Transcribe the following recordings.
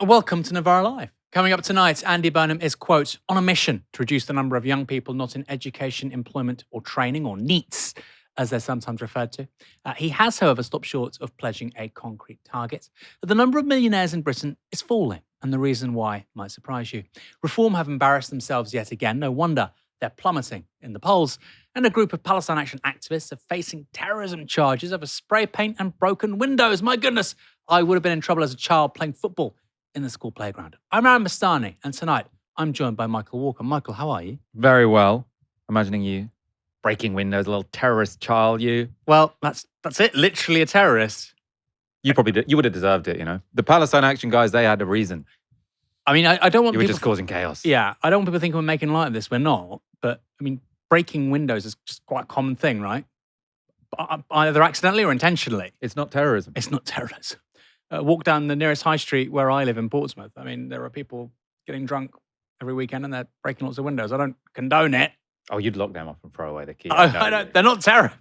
Welcome to Novara Live. Coming up tonight, Andy Burnham is, quote, on a mission to reduce the number of young people not in education, employment or training, or NEETs, as they're sometimes referred to. He has, however, stopped short of pledging a concrete target. The number of millionaires in Britain is falling, and the reason why might surprise you. Reform have embarrassed themselves yet again. No wonder they're plummeting in the polls. And a group of Palestine Action activists are facing terrorism charges over spray paint and broken windows. My goodness, I would have been in trouble as a child playing football in the school playground. I'm Aaron Bastani, and tonight I'm joined by Michael Walker. Michael, how are you? Very well. Imagining you breaking windows, a little terrorist child, you. Well, that's it. Literally a terrorist. You probably did. You would have deserved it, you know. The Palestine Action guys, they had a reason. I mean, I don't want You were people... just causing chaos. Yeah, I don't want people thinking we're making light of this. We're not. But, I mean, breaking windows is just quite a common thing, right? Either accidentally or intentionally. It's not terrorism. It's not terrorism. Walk down the nearest high street where I live in Portsmouth. I mean, there are people getting drunk every weekend and they're breaking lots of windows. I don't condone it. Oh, you'd lock them up and throw away the key. I don't, they're not terrorists.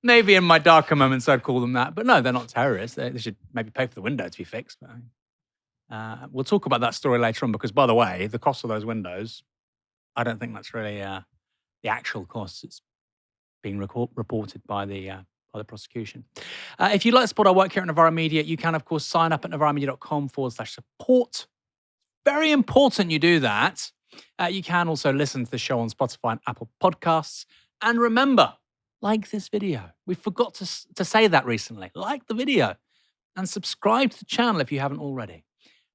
Maybe in my darker moments I'd call them that. But no, they're not terrorists. They should maybe pay for the window to be fixed. But, we'll talk about that story later on because, by the way, the cost of those windows, I don't think that's really the actual cost. It's being reported by the prosecution. If you'd like to support our work here at Novara Media, you can, of course, sign up at novaramedia.com/support. Very important you do that. You can also listen to the show on Spotify and Apple Podcasts. And remember, like this video. We forgot to say that recently. Like the video and subscribe to the channel if you haven't already.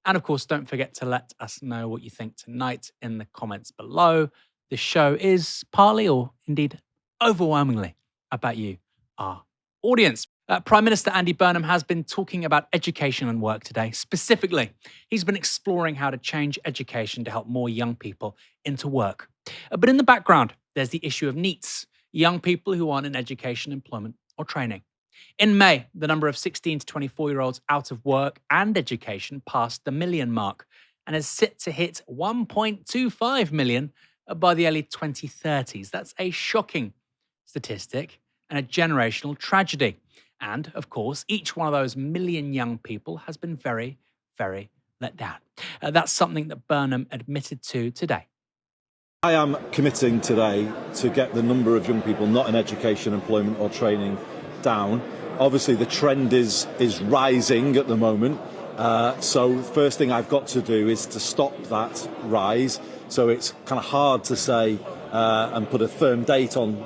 And of course, don't forget to let us know what you think tonight in the comments below. This show is partly, or indeed overwhelmingly, about you, our audience. Prime Minister Andy Burnham has been talking about education and work today. Specifically, he's been exploring how to change education to help more young people into work. But in the background, there's the issue of NEETs, young people who aren't in education, employment, or training. In May, the number of 16 to 24-year-olds out of work and education passed the million mark and is set to hit 1.25 million by the early 2030s. That's a shocking statistic and a generational tragedy. And, of course, each one of those million young people has been very, very let down. That's something that Burnham admitted to today. I am committing today to get the number of young people not in education, employment or training down. Obviously, the trend is rising at the moment. So first thing I've got to do is to stop that rise. So it's kind of hard to say and put a firm date on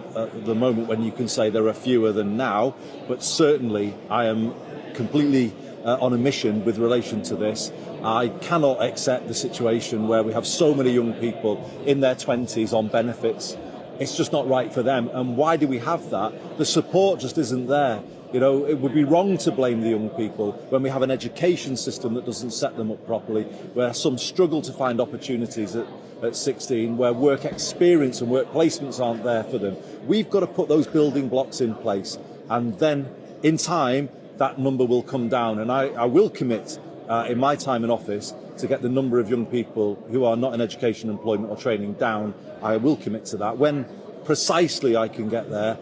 the moment when you can say there are fewer than now. But certainly I am completely on a mission with relation to this. I cannot accept the situation where we have so many young people in their 20s on benefits. It's just not right for them. And why do we have that? The support just isn't there. You know, it would be wrong to blame the young people when we have an education system that doesn't set them up properly, where some struggle to find opportunities at 16, where work experience and work placements aren't there for them. We've got to put those building blocks in place, and then in time that number will come down. And I will commit in my time in office to get the number of young people who are not in education, employment or training down. I will commit to that. When precisely I can get there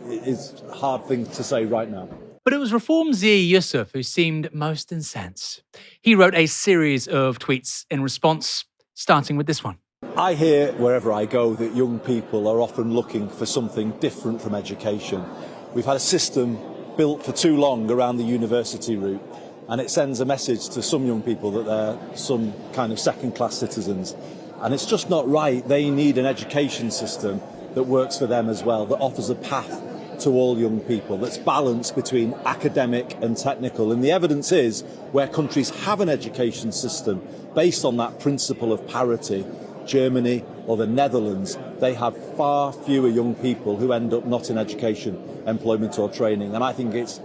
is a hard thing to say right now. But it was Reform Zia Yusuf who seemed most incensed. He wrote a series of tweets in response, starting with this one. I hear wherever I go that young people are often looking for something different from education. We've had a system built for too long around the university route, and it sends a message to some young people that they're some kind of second-class citizens. And it's just not right. They need an education system that works for them as well, that offers a path to all young people, that's balanced between academic and technical. And the evidence is where countries have an education system based on that principle of parity, Germany or the Netherlands, they have far fewer young people who end up not in education, employment or training. And I think it's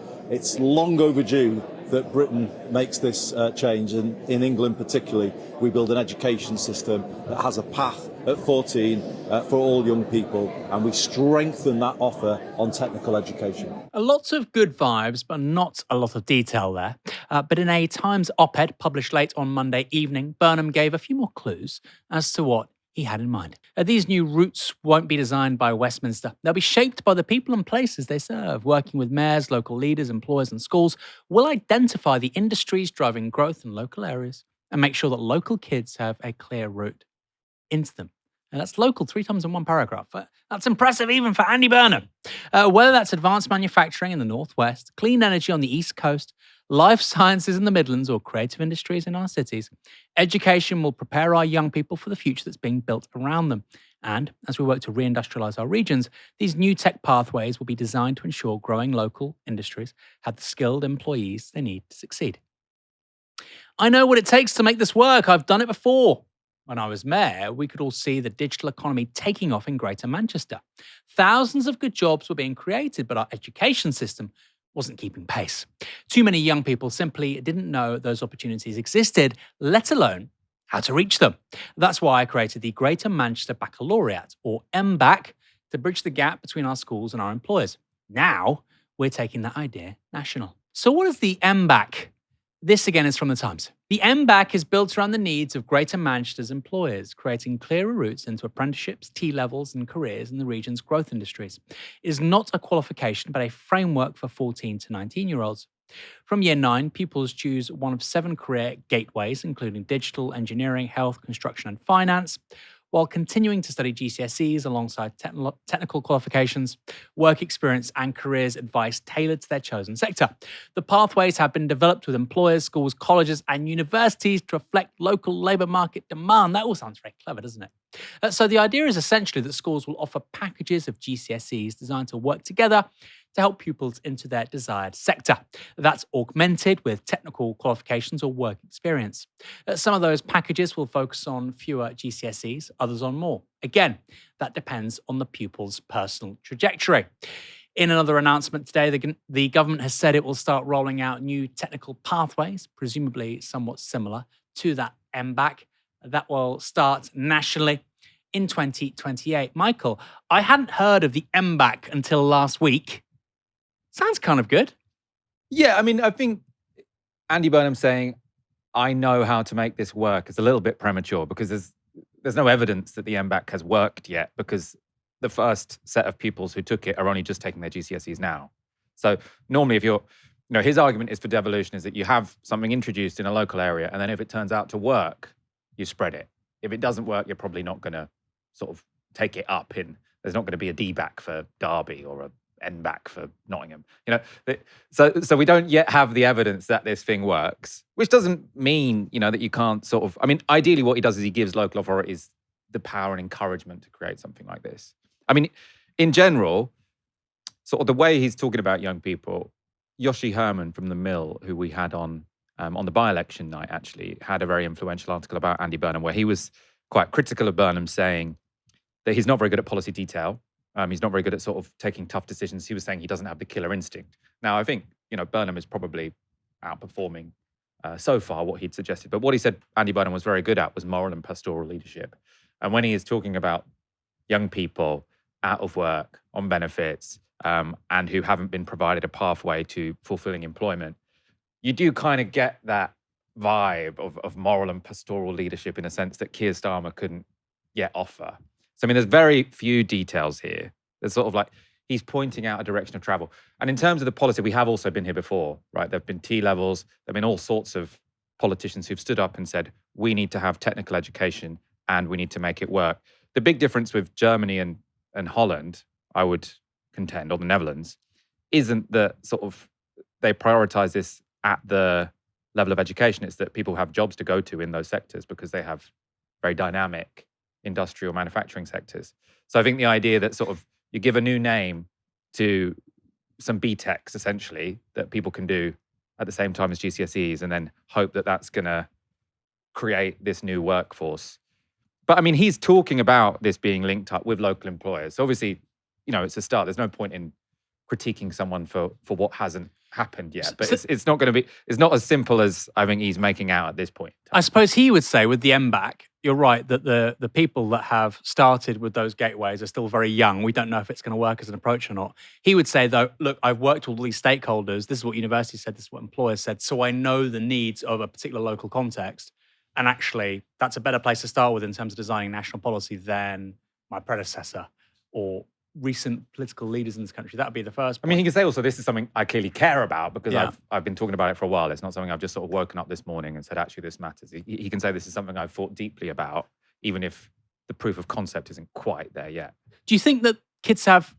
long overdue that Britain makes this change, and in England particularly, we build an education system that has a path at 14 for all young people, and we strengthen that offer on technical education. A lot of good vibes, but not a lot of detail there. But in a Times op-ed published late on Monday evening, Burnham gave a few more clues as to what he had in mind. These new routes won't be designed by Westminster. They'll be shaped by the people and places they serve. Working with mayors, local leaders, employers, and schools, we'll identify the industries driving growth in local areas and make sure that local kids have a clear route into them. And that's local 3 times in one paragraph. That's impressive even for Andy Burnham. Whether that's advanced manufacturing in the Northwest, clean energy on the East Coast, life sciences in the Midlands, or creative industries in our cities, education will prepare our young people for the future that's being built around them. And as we work to reindustrialize our regions, these new tech pathways will be designed to ensure growing local industries have the skilled employees they need to succeed. I know what it takes to make this work. I've done it before. When I was mayor, we could all see the digital economy taking off in Greater Manchester. Thousands of good jobs were being created, but our education system wasn't keeping pace. Too many young people simply didn't know those opportunities existed, let alone how to reach them. That's why I created the Greater Manchester Baccalaureate, or MBAC, to bridge the gap between our schools and our employers. Now, we're taking that idea national. So what is the MBAC? This again is from the Times. The MBAC is built around the needs of Greater Manchester's employers, creating clearer routes into apprenticeships, T-levels, and careers in the region's growth industries. It is not a qualification, but a framework for 14 to 19-year-olds. From year 9, pupils choose one of 7 career gateways, including digital, engineering, health, construction, and finance, while continuing to study GCSEs alongside technical qualifications, work experience, and careers advice tailored to their chosen sector. The pathways have been developed with employers, schools, colleges, and universities to reflect local labour market demand. That all sounds very clever, doesn't it? So the idea is essentially that schools will offer packages of GCSEs designed to work together to help pupils into their desired sector. That's augmented with technical qualifications or work experience. Some of those packages will focus on fewer GCSEs, others on more. Again, that depends on the pupil's personal trajectory. In another announcement today, the government has said it will start rolling out new technical pathways, presumably somewhat similar to that MBAC. That will start nationally in 2028. Michael, I hadn't heard of the MBAC until last week. Sounds kind of good. Yeah, I mean, I think Andy Burnham saying, I know how to make this work is a little bit premature because there's no evidence that the MBAC has worked yet because the first set of pupils who took it are only just taking their GCSEs now. So normally if his argument is for devolution is that you have something introduced in a local area and then if it turns out to work, you spread it. If it doesn't work, you're probably not going to sort of take it up there's not going to be a DBAC for Derby or a NBAC for Nottingham. So we don't yet have the evidence that this thing works, which doesn't mean, that you can't sort of, I mean, ideally what he does is he gives local authorities the power and encouragement to create something like this. I mean, in general, sort of the way he's talking about young people, Yoshi Herman from The Mill, who we had on the by-election night, actually, had a very influential article about Andy Burnham where he was quite critical of Burnham, saying that he's not very good at policy detail. He's not very good at sort of taking tough decisions. He was saying he doesn't have the killer instinct. Now, I think, Burnham is probably outperforming so far what he'd suggested. But what he said Andy Burnham was very good at was moral and pastoral leadership. And when he is talking about young people out of work, on benefits, and who haven't been provided a pathway to fulfilling employment, you do kind of get that vibe of moral and pastoral leadership in a sense that Keir Starmer couldn't yet offer. So, I mean, there's very few details here. There's sort of like, he's pointing out a direction of travel. And in terms of the policy, we have also been here before, right? There have been T-levels. There have been all sorts of politicians who've stood up and said, we need to have technical education and we need to make it work. The big difference with Germany and Holland, I would contend, or the Netherlands, isn't that sort of they prioritize this at the level of education. It's that people have jobs to go to in those sectors because they have very dynamic industrial manufacturing sectors. So I think the idea that sort of you give a new name to some BTECs essentially that people can do at the same time as GCSEs and then hope that that's going to create this new workforce. But I mean, he's talking about this being linked up with local employers. So obviously, it's a start. There's no point in critiquing someone for what hasn't happened yet. But it's not going to be, it's not as simple as I think he's making out at this point. I suppose he would say with the MBAC, you're right, that the people that have started with those gateways are still very young. We don't know if it's going to work as an approach or not. He would say, though, look, I've worked with all these stakeholders. This is what universities said. This is what employers said. So I know the needs of a particular local context. And actually, that's a better place to start with in terms of designing national policy than my predecessor or recent political leaders in this country. That would be the first point. I mean, he can say also, this is something I clearly care about because Yeah. I've been talking about it for a while. It's not something I've just sort of woken up this morning and said, actually, this matters. He can say this is something I've thought deeply about, even if the proof of concept isn't quite there yet. Do you think that kids have...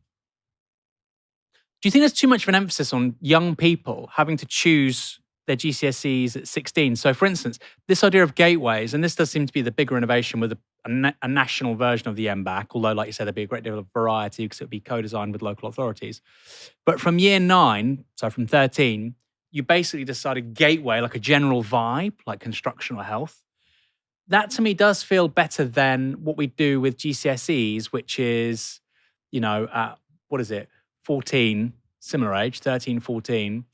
Do you think there's too much of an emphasis on young people having to choose their GCSEs at 16? So, for instance, this idea of gateways, and this does seem to be the bigger innovation with a national version of the MBAC, although, like you said, there'd be a great deal of variety because it would be co-designed with local authorities. But from year 9, so from 13, you basically decided gateway, like a general vibe, like construction or health. That to me does feel better than what we do with GCSEs, which is, you know, at, 14, similar age, 13, 14,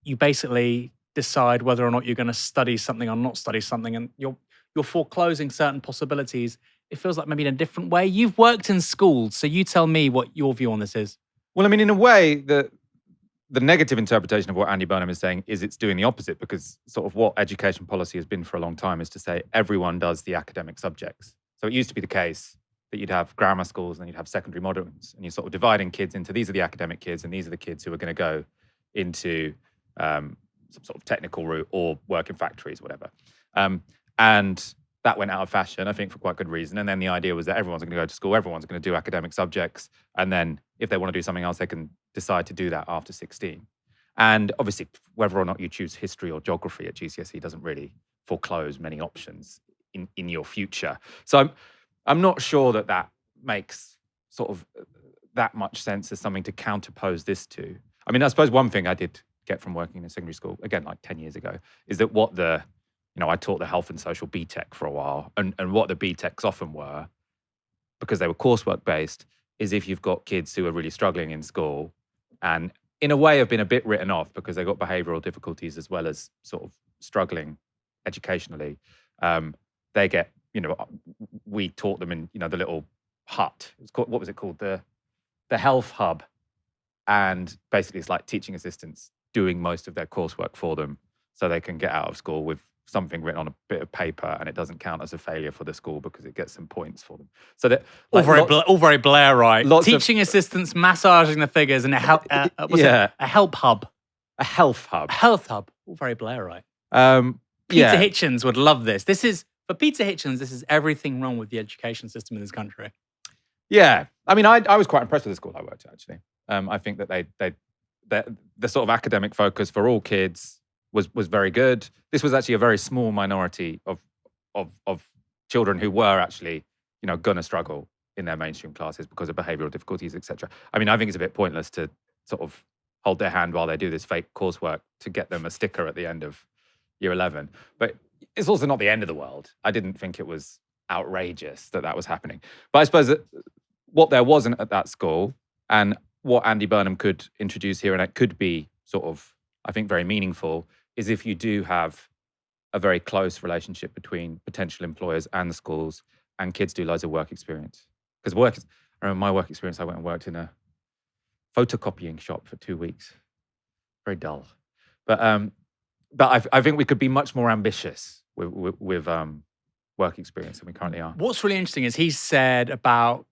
you basically decide whether or not you're going to study something or not study something, and you're foreclosing certain possibilities. It feels like maybe in a different way. You've worked in schools, so you tell me what your view on this is. Well, I mean, in a way, the negative interpretation of what Andy Burnham is saying is it's doing the opposite, because sort of what education policy has been for a long time is to say everyone does the academic subjects. So it used to be the case that you'd have grammar schools and you'd have secondary moderns, and you're sort of dividing kids into these are the academic kids and these are the kids who are going to go into some sort of technical route or work in factories, whatever. And that went out of fashion, I think, for quite good reason. And then the idea was that everyone's going to go to school, everyone's going to do academic subjects, and then if they want to do something else, they can decide to do that after 16. And obviously, whether or not you choose history or geography at GCSE doesn't really foreclose many options in your future. So I'm not sure that makes sort of that much sense as something to counterpose this to. I mean, I suppose one thing I did get from working in a secondary school, again, like 10 years ago, is that I taught the health and social BTEC for a while, and what the BTECs often were, because they were coursework based, is if you've got kids who are really struggling in school and in a way have been a bit written off because they've got behavioural difficulties as well as sort of struggling educationally, they get, we taught them in, the little hut. It was called, what was it called? The health hub. And basically it's like teaching assistants doing most of their coursework for them so they can get out of school with something written on a bit of paper, and it doesn't count as a failure for the school because it gets some points for them. So that all very Blair-right. Teaching assistants massaging the figures and a help hub. A health hub. A health hub. All very Blair-right. Peter Hitchens would love this. For Peter Hitchens, this is everything wrong with the education system in this country. Yeah. I mean, I was quite impressed with the school I worked at, actually. I think that the sort of academic focus for all kids was very good. This was actually a very small minority of children who were actually, going to struggle in their mainstream classes because of behavioural difficulties, etc. I mean, I think it's a bit pointless to sort of hold their hand while they do this fake coursework to get them a sticker at the end of year 11. But it's also not the end of the world. I didn't think it was outrageous that was happening. But I suppose that what there wasn't at that school, and what Andy Burnham could introduce here, and it could be sort of, I think, very meaningful, is if you do have a very close relationship between potential employers and the schools, and kids do loads of work experience. Because I remember my work experience, I went and worked in a photocopying shop for 2 weeks. Very dull. But I think we could be much more ambitious with work experience than we currently are. What's really interesting is he said about,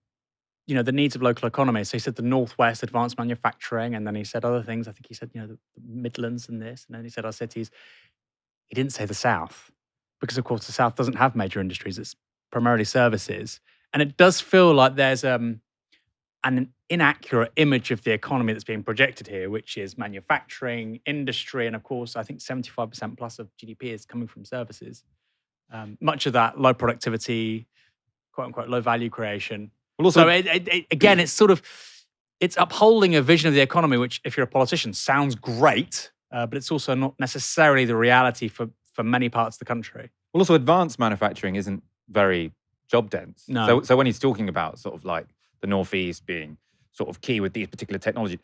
the needs of local economies. So he said the Northwest advanced manufacturing, and then he said other things. I think he said, the Midlands and this, and then he said our cities. He didn't say the South, because of course the South doesn't have major industries. It's primarily services. And it does feel like there's an inaccurate image of the economy that's being projected here, which is manufacturing, industry, and of course, I think 75% plus of GDP is coming from services. Much of that low productivity, quote unquote, low value creation. Well, also, so again, it's upholding a vision of the economy, which, if you're a politician, sounds great, but it's also not necessarily the reality for many parts of the country. Well, also, advanced manufacturing isn't very job dense. No. So when he's talking about sort of like the Northeast being sort of key with these particular technology,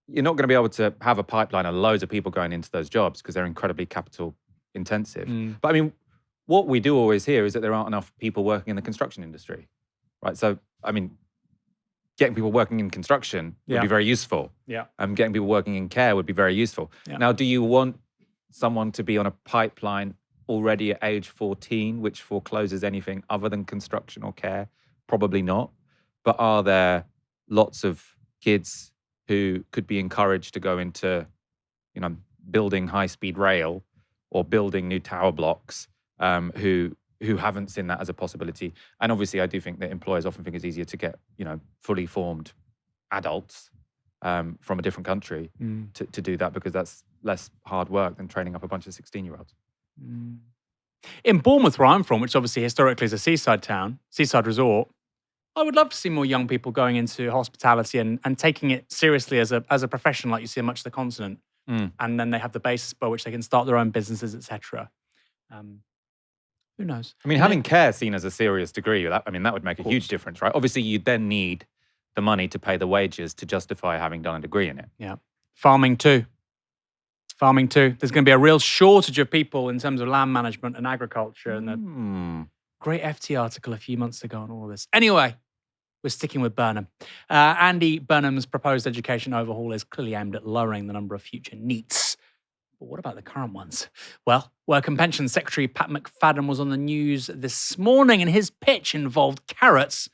you're not going to be able to have a pipeline of loads of people going into those jobs because they're incredibly capital intensive. But I mean, what we do always hear is that there aren't enough people working in the construction industry, right? So, I mean, getting people working in construction would be very useful. Yeah. Getting people working in care would be very useful. Yeah. Now, do you want someone to be on a pipeline already at age 14, which forecloses anything other than construction or care? Probably not. But are there lots of kids who could be encouraged to go into, building high-speed rail or building new tower blocks, who haven't seen that as a possibility? And obviously, I do think that employers often think it's easier to get, fully formed adults from a different country to do that, because that's less hard work than training up a bunch of 16-year-olds. In Bournemouth, where I'm from, which obviously historically is a seaside town, seaside resort, I would love to see more young people going into hospitality and taking it seriously as a profession, like you see in much of the continent. And then they have the basis by which they can start their own businesses, etc. Who knows? I mean, having care seen as a serious degree, that would make a huge difference, right? Obviously, you then need the money to pay the wages to justify having done a degree in it. Yeah. Farming too. There's going to be a real shortage of people in terms of land management and agriculture. And the great FT article a few months ago on all this. Anyway, we're sticking with Burnham. Andy Burnham's proposed education overhaul is clearly aimed at lowering the number of future NEETs. But what about the current ones? Well, Work and Pensions Secretary Pat McFadden was on the news this morning, and his pitch involved carrots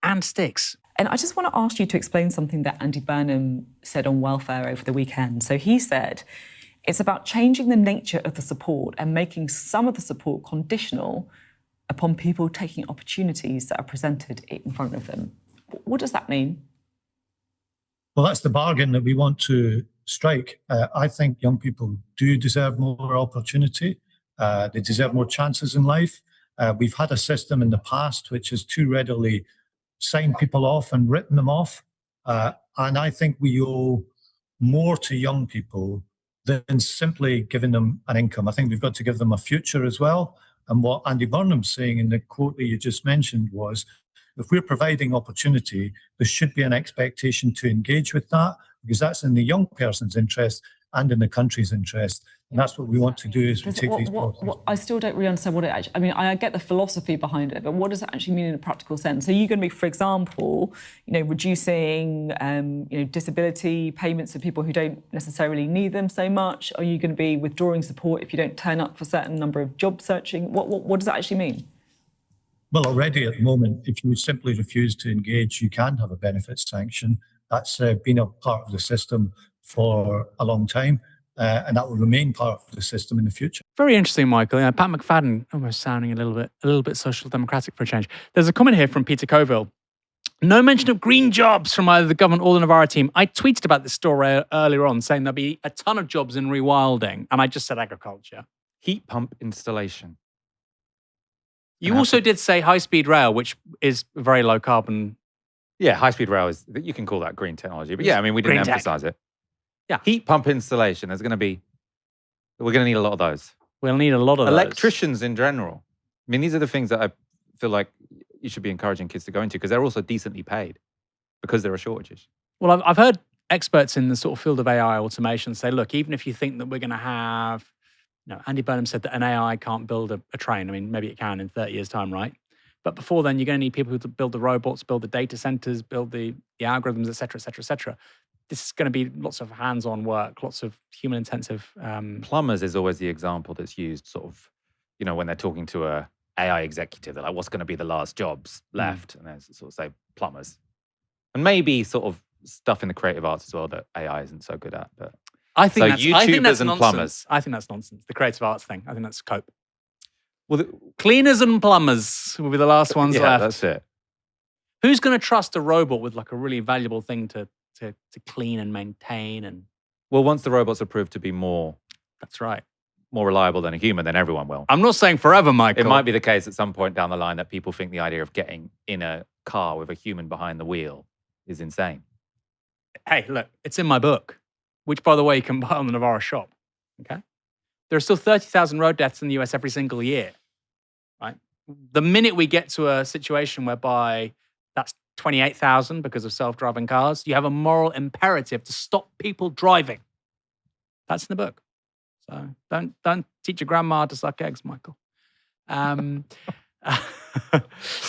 and sticks. And I just want to ask you to explain something that Andy Burnham said on welfare over the weekend. So he said it's about changing the nature of the support and making some of the support conditional upon people taking opportunities that are presented in front of them. What does that mean? Well, that's the bargain that we want to strike. I think young people do deserve more opportunity. They deserve more chances in life. We've had a system in the past which has too readily signed people off and written them off. And I think we owe more to young people than simply giving them an income. I think we've got to give them a future as well. And what Andy Burnham's saying in the quote that you just mentioned was, if we're providing opportunity, there should be an expectation to engage with that, because that's in the young person's interest and in the country's interest. And that's what we want to do as we take these policies. I still don't really understand what it actually... I mean, I get the philosophy behind it, but what does it actually mean in a practical sense? So you're going to be, for example, reducing, disability payments for people who don't necessarily need them so much? Are you going to be withdrawing support if you don't turn up for a certain number of job searching? What does that actually mean? Well, already at the moment, if you simply refuse to engage, you can have a benefits sanction. That's been a part of the system for a long time, and that will remain part of the system in the future. Very interesting, Michael. Pat McFadden almost sounding a little bit social democratic for a change. There's a comment here from Peter Coville. No mention of green jobs from either the government or the Novara team. I tweeted about this story earlier on, saying there'll be a ton of jobs in rewilding, and I just said agriculture. Heat pump installation. You also did say high-speed rail, which is very low carbon. Yeah, high-speed rail is, you can call that green technology. But yeah, we didn't emphasize it. Yeah. Heat pump installation, we're going to need a lot of those. We'll need a lot of Electricians in general. These are the things that I feel like you should be encouraging kids to go into, because they're also decently paid because there are shortages. Well, I've heard experts in the sort of field of AI automation say, look, even if you think that we're going to have... Andy Burnham said that an AI can't build a train. Maybe it can in 30 years' time, right? But before then, you're going to need people to build the robots, build the data centers, build the algorithms, et cetera, et cetera, et cetera. This is going to be lots of hands-on work, lots of human-intensive... Plumbers is always the example that's used sort of, when they're talking to a AI executive, they're like, what's going to be the last jobs left? And they sort of say plumbers. And maybe sort of stuff in the creative arts as well that AI isn't so good at, but... I think that's and nonsense. plumbers. I think that's nonsense. The creative arts thing. I think that's cope. Well, cleaners and plumbers will be the last ones left. That's it. Who's going to trust a robot with like a really valuable thing to clean and maintain? And well, once the robots are proved to be more reliable than a human, then everyone will. I'm not saying forever, Michael. It might be the case at some point down the line that people think the idea of getting in a car with a human behind the wheel is insane. Hey, look, it's in my book, which, by the way, you can buy on the Novara shop, okay? There are still 30,000 road deaths in the US every single year, right? The minute we get to a situation whereby that's 28,000 because of self-driving cars, you have a moral imperative to stop people driving. That's in the book. So don't teach your grandma to suck eggs, Michael.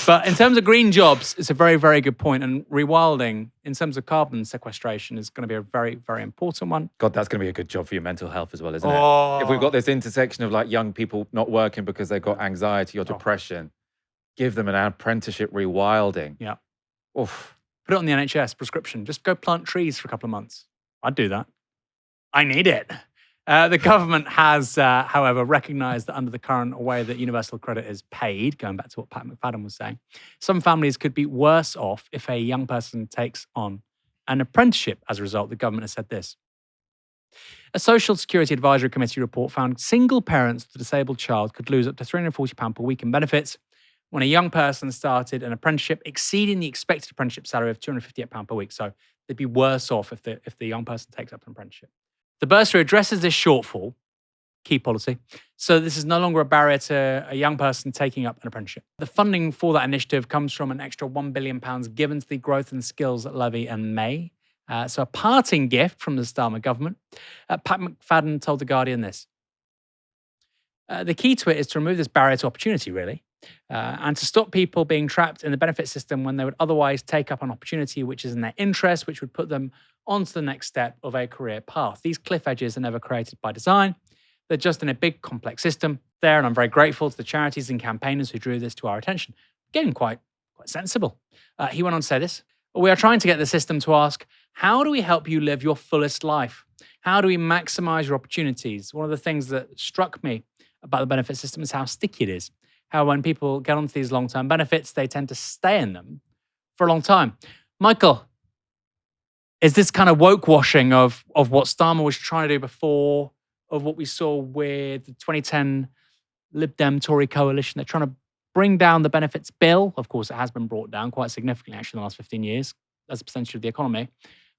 But in terms of green jobs, it's a very, very good point. And rewilding, in terms of carbon sequestration, is going to be a very, very important one. God, that's going to be a good job for your mental health as well, isn't Oh. it? If we've got this intersection of like young people not working because they've got anxiety or depression, give them an apprenticeship rewilding. Yeah. Oof. Put it on the NHS prescription. Just go plant trees for a couple of months. I'd do that. I need it. The government has, however, recognised that under the current way that universal credit is paid, going back to what Pat McFadden was saying, some families could be worse off if a young person takes on an apprenticeship. As a result, the government has said this. A Social Security Advisory Committee report found single parents with a disabled child could lose up to £340 per week in benefits when a young person started an apprenticeship exceeding the expected apprenticeship salary of £258 per week. So they'd be worse off if the young person takes up an apprenticeship. The bursary addresses this shortfall, key policy, so this is no longer a barrier to a young person taking up an apprenticeship. The funding for that initiative comes from an extra £1 billion given to the Growth and Skills Levy in May. So a parting gift from the Starmer government. Pat McFadden told The Guardian this. The key to it is to remove this barrier to opportunity, really, and to stop people being trapped in the benefit system when they would otherwise take up an opportunity which is in their interest, which would put them onto the next step of a career path. These cliff edges are never created by design. They're just in a big, complex system there, and I'm very grateful to the charities and campaigners who drew this to our attention. Getting quite sensible. He went on to say this. We are trying to get the system to ask, how do we help you live your fullest life? How do we maximize your opportunities? One of the things that struck me about the benefit system is how sticky it is. How when people get onto these long-term benefits, they tend to stay in them for a long time. Michael, is this kind of woke washing of what Starmer was trying to do before, of what we saw with the 2010 Lib Dem Tory coalition? They're trying to bring down the benefits bill. Of course, it has been brought down quite significantly actually in the last 15 years as a percentage of the economy.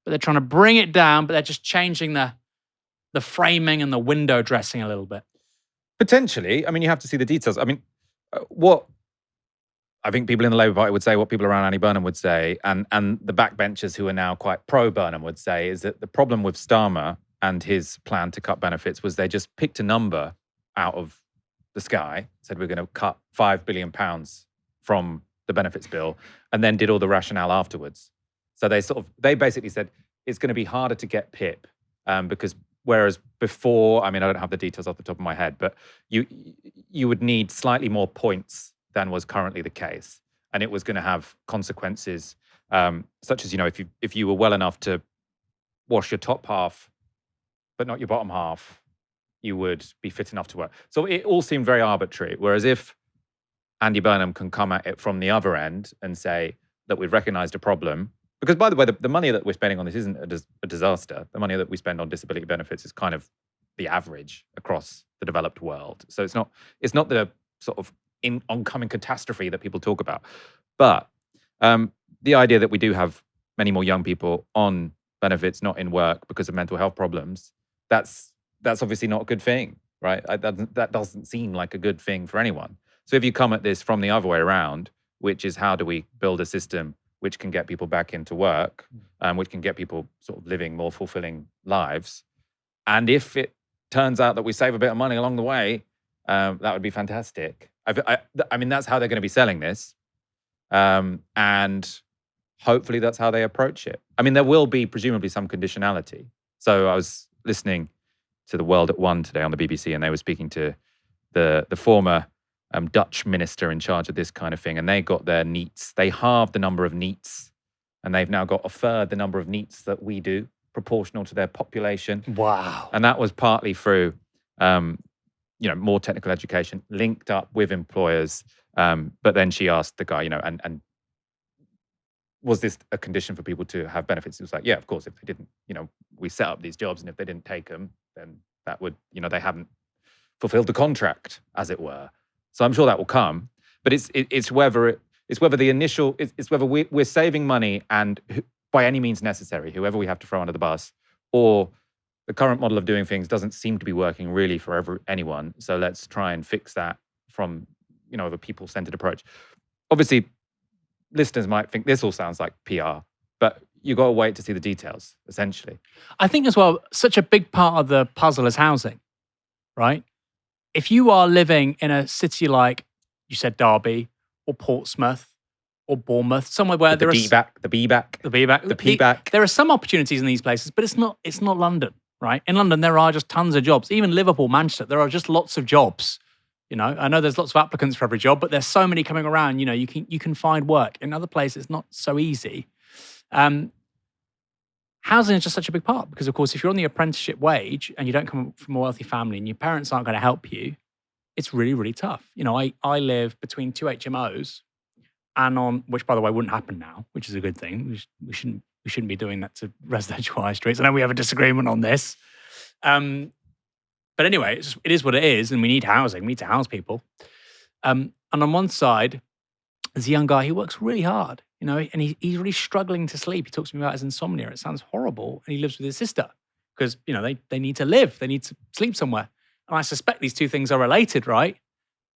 But they're trying to bring it down, but they're just changing the framing and the window dressing a little bit. Potentially. I mean, you have to see the details. I mean, what I think people in the Labour Party would say, what people around Andy Burnham would say, and the backbenchers who are now quite pro-Burnham would say, is that the problem with Starmer and his plan to cut benefits was they just picked a number out of the sky, said we're going to cut £5 billion from the benefits bill, and then did all the rationale afterwards. So they basically said it's going to be harder to get PIP because whereas before, I mean, I don't have the details off the top of my head, but you would need slightly more points than was currently the case, and it was going to have consequences such as, you know, if you were well enough to wash your top half but not your bottom half, you would be fit enough to work. So it all seemed very arbitrary. Whereas if Andy Burnham can come at it from the other end and say that we've recognized a problem, because by the way, the money that we're spending on this isn't a disaster. The money that we spend on disability benefits is kind of the average across the developed world. So it's not the sort of oncoming catastrophe that people talk about. But the idea that we do have many more young people on benefits not in work because of mental health problems, that's obviously not a good thing, right? That doesn't seem like a good thing for anyone. So if you come at this from the other way around, which is how do we build a system which can get people back into work, which can get people sort of living more fulfilling lives, and if it turns out that we save a bit of money along the way, that would be fantastic. I mean, that's how they're going to be selling this, and hopefully that's how they approach it. I mean, there will be presumably some conditionality. So I was listening to The World at One today on the BBC, and they were speaking to the former Dutch minister in charge of this kind of thing, and they got their NEETs. They halved the number of NEETs, and they've now got a third the number of NEETs that we do, proportional to their population. Wow. And that was partly through, more technical education linked up with employers. But then she asked the guy, and was this a condition for people to have benefits? It was like, yeah, of course, if they didn't, we set up these jobs, and if they didn't take them, then that would, they hadn't fulfilled the contract, as it were. So I'm sure that will come, but it's whether we're saving money and by any means necessary, whoever we have to throw under the bus, or the current model of doing things doesn't seem to be working really for anyone. So let's try and fix that from a people-centered approach. Obviously, listeners might think this all sounds like PR, but you got to wait to see the details. Essentially, I think as well, such a big part of the puzzle is housing, right? If you are living in a city like, you said Derby, or Portsmouth or Bournemouth, somewhere where there are the B-back. the B-back, the P-back. There are some opportunities in these places, but it's not London, right? In London, there are just tons of jobs. Even Liverpool, Manchester, there are just lots of jobs. You know, I know there's lots of applicants for every job, but there's so many coming around. You know, you can find work. In other places, it's not so easy. Housing is just such a big part because, of course, if you're on the apprenticeship wage and you don't come from a wealthy family and your parents aren't going to help you, it's really, really tough. You know, I live between two HMOs, and on which, by the way, wouldn't happen now, which is a good thing. We shouldn't be doing that to residential high streets. I know we have a disagreement on this, but anyway, it is what it is, and we need housing. We need to house people. And on one side, there's a young guy who works really hard, you know, and he's really struggling to sleep. He talks to me about his insomnia. It sounds horrible, and he lives with his sister because you know they need to live. They need to sleep somewhere. And I suspect these two things are related, right?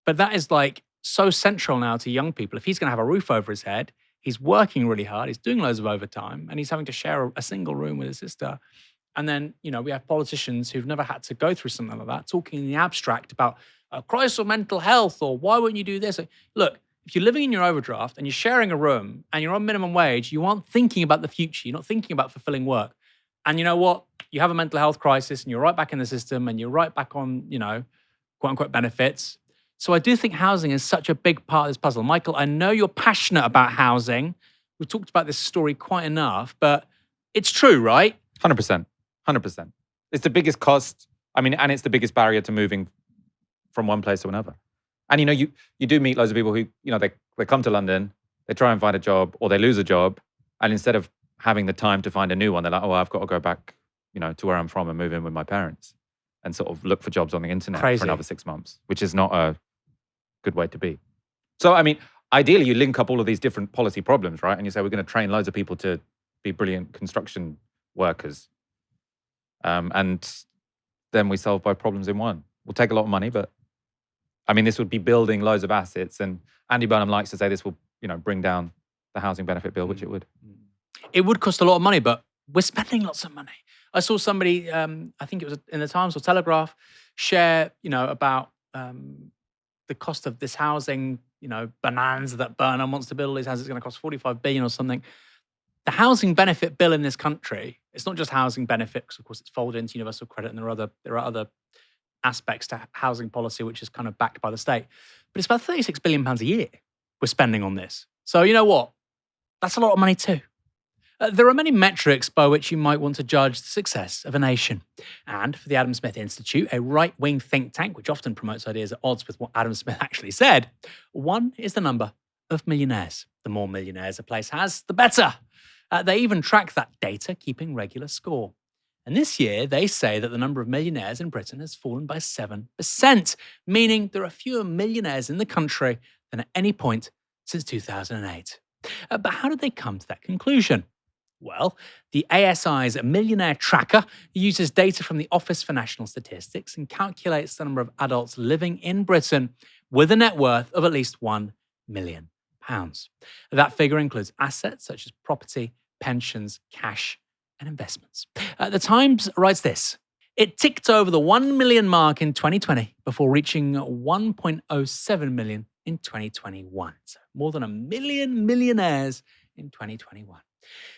But that is like so central now to young people. If he's going to have a roof over his head, he's working really hard, he's doing loads of overtime, and he's having to share a single room with his sister. And then, you know, we have politicians who've never had to go through something like that, talking in the abstract about a crisis of mental health or why wouldn't you do this? Look, if you're living in your overdraft and you're sharing a room and you're on minimum wage, you aren't thinking about the future. You're not thinking about fulfilling work. And you know what? You have a mental health crisis and you're right back in the system and you're right back on, you know, quote unquote benefits. So I do think housing is such a big part of this puzzle. Michael, I know you're passionate about housing. We've talked about this story quite enough, but it's true, right? 100%. 100%. It's the biggest cost. I mean, and it's the biggest barrier to moving from one place to another. And, you know, you do meet loads of people who, you know, they come to London, they try and find a job or they lose a job. And instead of having the time to find a new one, they're like, oh, I've got to go back, you know, to where I'm from and move in with my parents and sort of look for jobs on the internet for another 6 months, which is not a good way to be. So, I mean, ideally, you link up all of these different policy problems, right? And you say, we're going to train loads of people to be brilliant construction workers. And then we solve both problems in one. We'll take a lot of money, but I mean, this would be building loads of assets. And Andy Burnham likes to say this will, you know, bring down the housing benefit bill, which it would. It would cost a lot of money, but we're spending lots of money. I saw somebody, I think it was in the Times or Telegraph, share, you know, about the cost of this housing, you know, bonanza that Burnham wants to build. His house is going to cost 45 billion or something. The housing benefit bill in this country, it's not just housing benefit, because of course it's folded into universal credit, and there are other aspects to housing policy which is kind of backed by the state. But it's about £36 billion a year we're spending on this. So you know what? That's a lot of money too. There are many metrics by which you might want to judge the success of a nation. And for the Adam Smith Institute, a right-wing think tank which often promotes ideas at odds with what Adam Smith actually said, one is the number of millionaires. The more millionaires a place has, the better. They even track that data, keeping regular score. And this year, they say that the number of millionaires in Britain has fallen by 7%, meaning there are fewer millionaires in the country than at any point since 2008. But how did they come to that conclusion? Well, the ASI's Millionaire Tracker uses data from the Office for National Statistics and calculates the number of adults living in Britain with a net worth of at least £1 million. That figure includes assets such as property, pensions, cash, and investments. The Times writes this: it ticked over the 1 million mark in 2020 before reaching 1.07 million in 2021. So more than 1 million millionaires in 2021.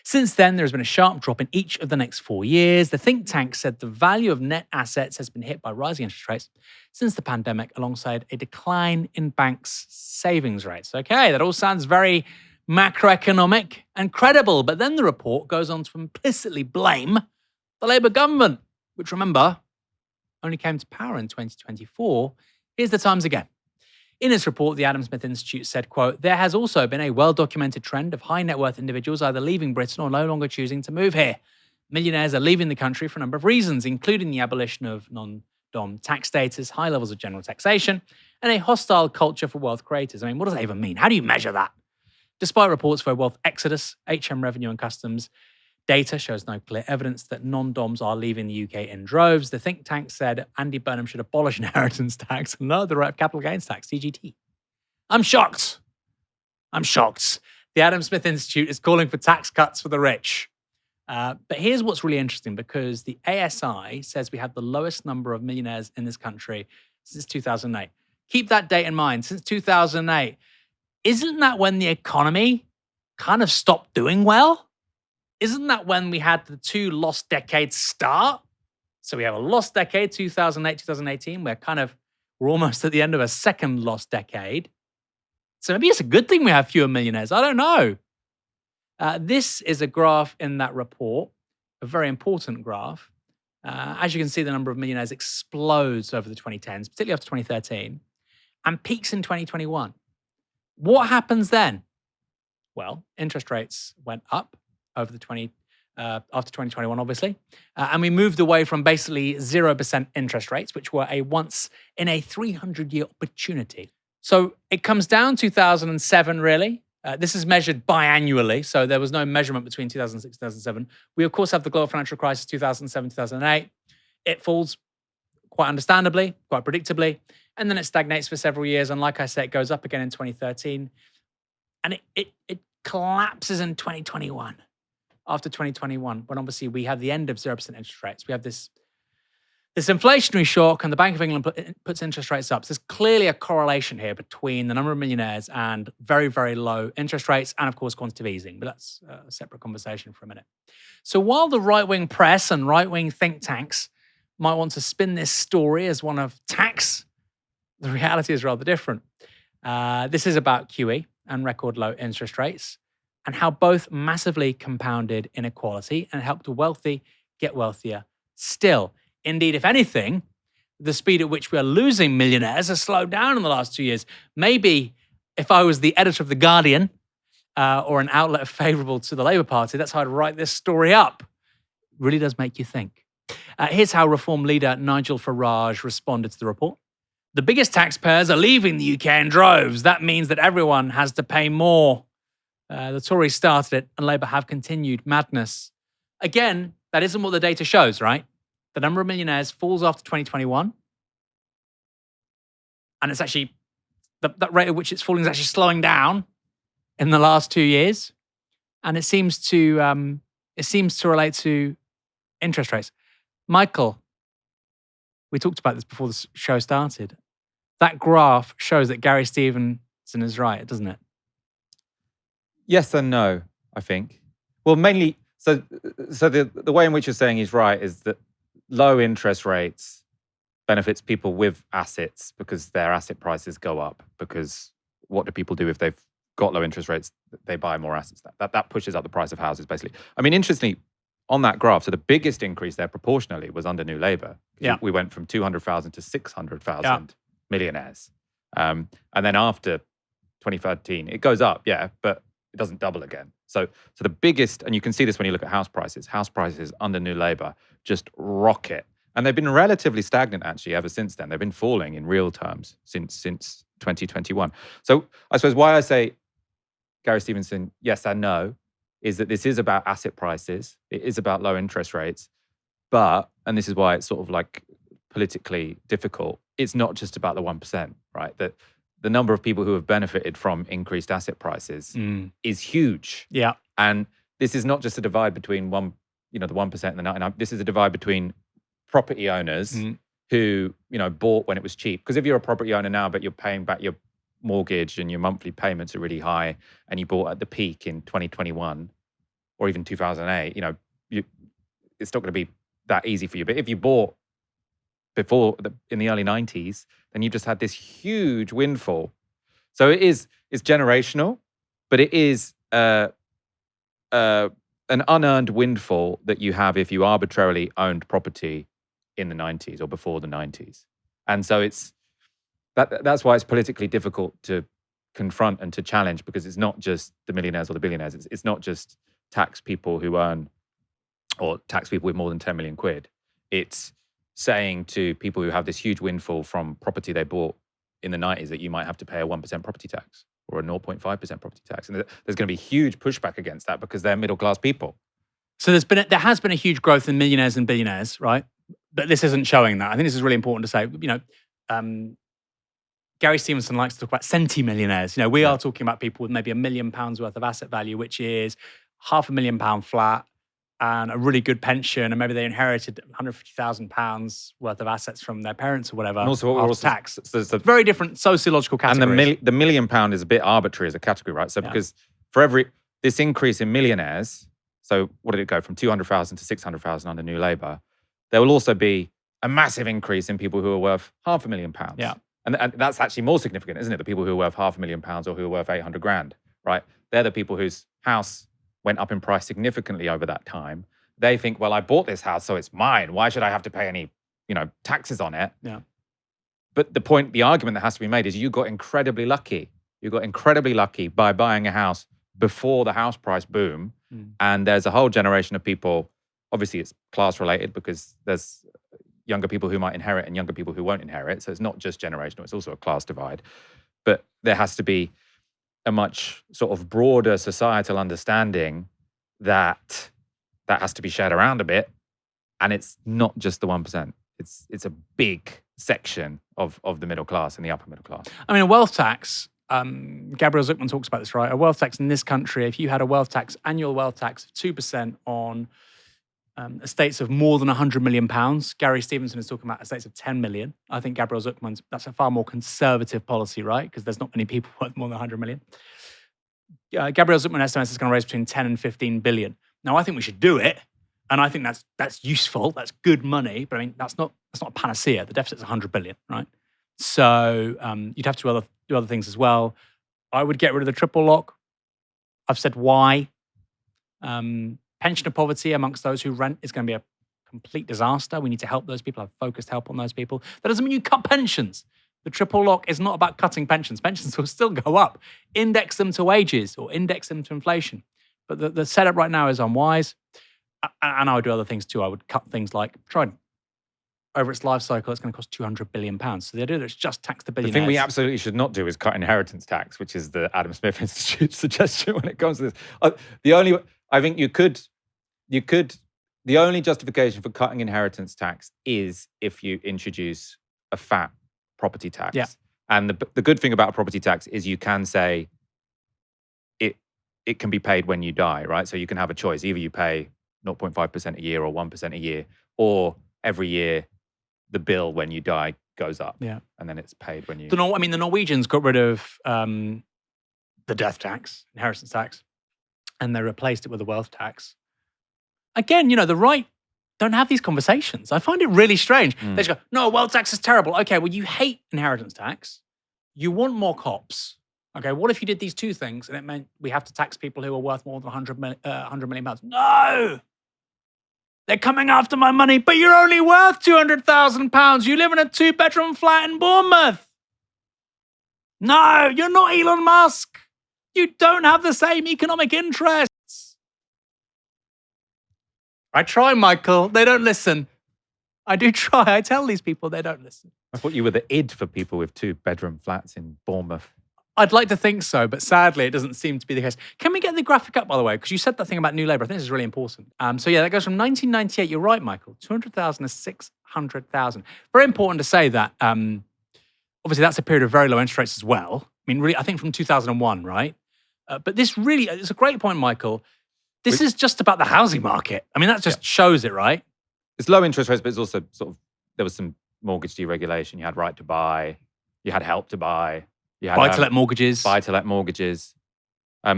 Since then, there has been a sharp drop in each of the next 4 years. The think tank said the value of net assets has been hit by rising interest rates since the pandemic, alongside a decline in banks' savings rates. Okay, that all sounds very macroeconomic and credible, but then the report goes on to implicitly blame the Labour government, which, remember, only came to power in 2024. Here's the Times again. In its report, the Adam Smith Institute said, quote, there has also been a well-documented trend of high net worth individuals either leaving Britain or no longer choosing to move here. Millionaires are leaving the country for a number of reasons, including the abolition of non-dom tax status, high levels of general taxation, and a hostile culture for wealth creators. I mean, what does that even mean? How do you measure that? Despite reports for a wealth exodus, HM Revenue and Customs data shows no clear evidence that non-doms are leaving the UK in droves. The think tank said Andy Burnham should abolish inheritance tax and lower the rate of capital gains tax, CGT. I'm shocked. The Adam Smith Institute is calling for tax cuts for the rich. But here's what's really interesting, because the ASI says we have the lowest number of millionaires in this country since 2008. Keep that date in mind, since 2008. isn't that when the economy kind of stopped doing well? Isn't that when we had the two lost decades start? So we have a lost decade, 2008, 2018. We're almost at the end of a second lost decade. So maybe it's a good thing we have fewer millionaires. I don't know. This is a graph in that report, a very important graph. As you can see, the number of millionaires explodes over the 2010s, particularly after 2013, and peaks in 2021. What happens then? Well, interest rates went up over the after 2021, obviously, and we moved away from basically 0% interest rates, which were a once in a 300-year opportunity. So it comes down 2007, really. This is measured biannually, so there was no measurement between 2006 and 2007. We, of course, have the global financial crisis, 2007, 2008. It falls quite understandably, quite predictably, and then it stagnates for several years. And like I said, it goes up again in 2013. And it collapses in 2021, after 2021, when obviously we have the end of 0% interest rates. We have this inflationary shock, and the Bank of England puts interest rates up. So there's clearly a correlation here between the number of millionaires and very, very low interest rates and, of course, quantitative easing. But that's a separate conversation for a minute. So while the right-wing press and right-wing think tanks might want to spin this story as one of tax, the reality is rather different. This is about QE and record low interest rates and how both massively compounded inequality and helped the wealthy get wealthier still. Indeed, if anything, the speed at which we are losing millionaires has slowed down in the last 2 years. Maybe if I was the editor of The Guardian or an outlet favorable to the Labour Party, that's how I'd write this story up. It really does make you think. Here's how Reform leader Nigel Farage responded to the report. The biggest taxpayers are leaving the UK in droves. That means that everyone has to pay more. The Tories started it and Labour have continued. Madness. Again, that isn't what the data shows, right? The number of millionaires falls after 2021. And it's actually, that rate at which it's falling is actually slowing down in the last 2 years. And it seems to relate to interest rates. Michael, we talked about this before the show started. That graph shows that Gary Stevenson is right, doesn't it? Yes and no, I think. Well, mainly, so the way in which you're saying he's right is that low interest rates benefits people with assets because their asset prices go up. Because what do people do if they've got low interest rates? They buy more assets. That pushes up the price of houses, basically. I mean, interestingly, on that graph, so the biggest increase there proportionally was under New Labour. Yeah. We went from 200,000 to 600,000 millionaires. And then after 2013, it goes up, but it doesn't double again. So the biggest, and you can see this when you look at house prices under New Labour just rocket. And they've been relatively stagnant, actually, ever since then. They've been falling in real terms since 2021. So I suppose why I say Gary Stevenson, yes and no, is that this is about asset prices. It is about low interest rates. But, and this is why it's sort of like politically difficult, it's not just about the 1%, right? That the number of people who have benefited from increased asset prices is huge. Yeah. And this is not just a divide between the 1% and the 99%. This is a divide between property owners who, bought when it was cheap. Because if you're a property owner now, but you're paying back your mortgage and your monthly payments are really high, and you bought at the peak in 2021 or even 2008, it's not going to be that easy for you. But if you bought in the early 90s, then you just had this huge windfall. So it's generational, but it is an unearned windfall that you have if you arbitrarily owned property in the 90s or before the 90s. And so that's why it's politically difficult to confront and to challenge, because it's not just the millionaires or the billionaires. It's not just tax people who earn, or tax people with more than 10 million quid. It's saying to people who have this huge windfall from property they bought in the 90s that you might have to pay a 1% property tax or a 0.5% property tax. And there's going to be huge pushback against that because they're middle-class people. So there has been a huge growth in millionaires and billionaires, right? But this isn't showing that. I think this is really important to say. Gary Stevenson likes to talk about centimillionaires. We are talking about people with maybe £1 million worth of asset value, which is £500,000 flat. and a really good pension, and maybe they inherited £150,000 worth of assets from their parents or whatever. And also, what we're after also tax. there's the, Very different sociological and categories. the £1 million is a bit arbitrary as a category, right? So because for this increase in millionaires, so what did it go from 200,000 to 600,000 under New Labour? There will also be a massive increase in people who are worth £500,000. Yeah. And that's actually more significant, isn't it? The people who are worth £500,000 or who are worth 800 grand, right? They're the people whose house went up in price significantly over that time. They think, well, I bought this house, so it's mine. Why should I have to pay any, taxes on it? Yeah. But the argument that has to be made is you got incredibly lucky. You got incredibly lucky by buying a house before the house price boom. And there's a whole generation of people, obviously it's class related because there's younger people who might inherit and younger people who won't inherit. So it's not just generational, it's also a class divide. But there has to be a much sort of broader societal understanding that has to be shared around a bit. And it's not just the 1%. It's a big section of the middle class and the upper middle class. I mean, a wealth tax, Gabriel Zucman talks about this, right? A wealth tax in this country, if you had a annual wealth tax of 2% on estates of more than £100 million, Gary Stevenson is talking about estates of 10 million. I think Gabriel Zucman's, that's a far more conservative policy, right? Because there's not many people worth more than 100 million. Gabriel Zucman estimates it's going to raise between 10 and 15 billion. Now, I think we should do it. And I think that's useful. That's good money. But I mean, that's not a panacea. The deficit's 100 billion, right? So you'd have to do other things as well. I would get rid of the triple lock. I've said why. Pension of poverty amongst those who rent is going to be a complete disaster. We need to help those people, have focused help on those people. That doesn't mean you cut pensions. The triple lock is not about cutting pensions. Pensions will still go up. Index them to wages or index them to inflation. But the setup right now is unwise. And I would do other things too. I would cut things like, over its life cycle, it's going to cost £200 billion. So the idea that it's just tax the billionaires. The thing we absolutely should not do is cut inheritance tax, which is the Adam Smith Institute's suggestion when it comes to this. The only justification for cutting inheritance tax is if you introduce a fat property tax. Yeah. And the good thing about a property tax is you can say it can be paid when you die, right? So you can have a choice. Either you pay 0.5% a year or 1% a year, or every year the bill when you die goes up. Yeah. And then it's paid when you... The Norwegians got rid of the death tax, inheritance tax, and they replaced it with a wealth tax. Again, the right don't have these conversations. I find it really strange. They just go, no, wealth tax is terrible. Okay, well, you hate inheritance tax. You want more cops. Okay, what if you did these two things and it meant we have to tax people who are worth more than £100 million? No! They're coming after my money, but you're only worth £200,000. You live in a 2-bedroom flat in Bournemouth. No, you're not Elon Musk. You don't have the same economic interests. I try, Michael. They don't listen. I do try. I tell these people they don't listen. I thought you were the id for people with 2-bedroom flats in Bournemouth. I'd like to think so, but sadly, it doesn't seem to be the case. Can we get the graphic up, by the way? Because you said that thing about New Labour. I think this is really important. So yeah, that goes from 1998. You're right, Michael. 200,000 to 600,000. Very important to say that. Obviously, that's a period of very low interest rates as well. I mean, really, I think from 2001, right? But this really, it's a great point, Michael. This is just about the housing market. I mean, that just shows it, right? It's low interest rates, but it's also sort of, there was some mortgage deregulation. You had right to buy. You had help to buy. You had buy-to-let mortgages. Buy-to-let mortgages.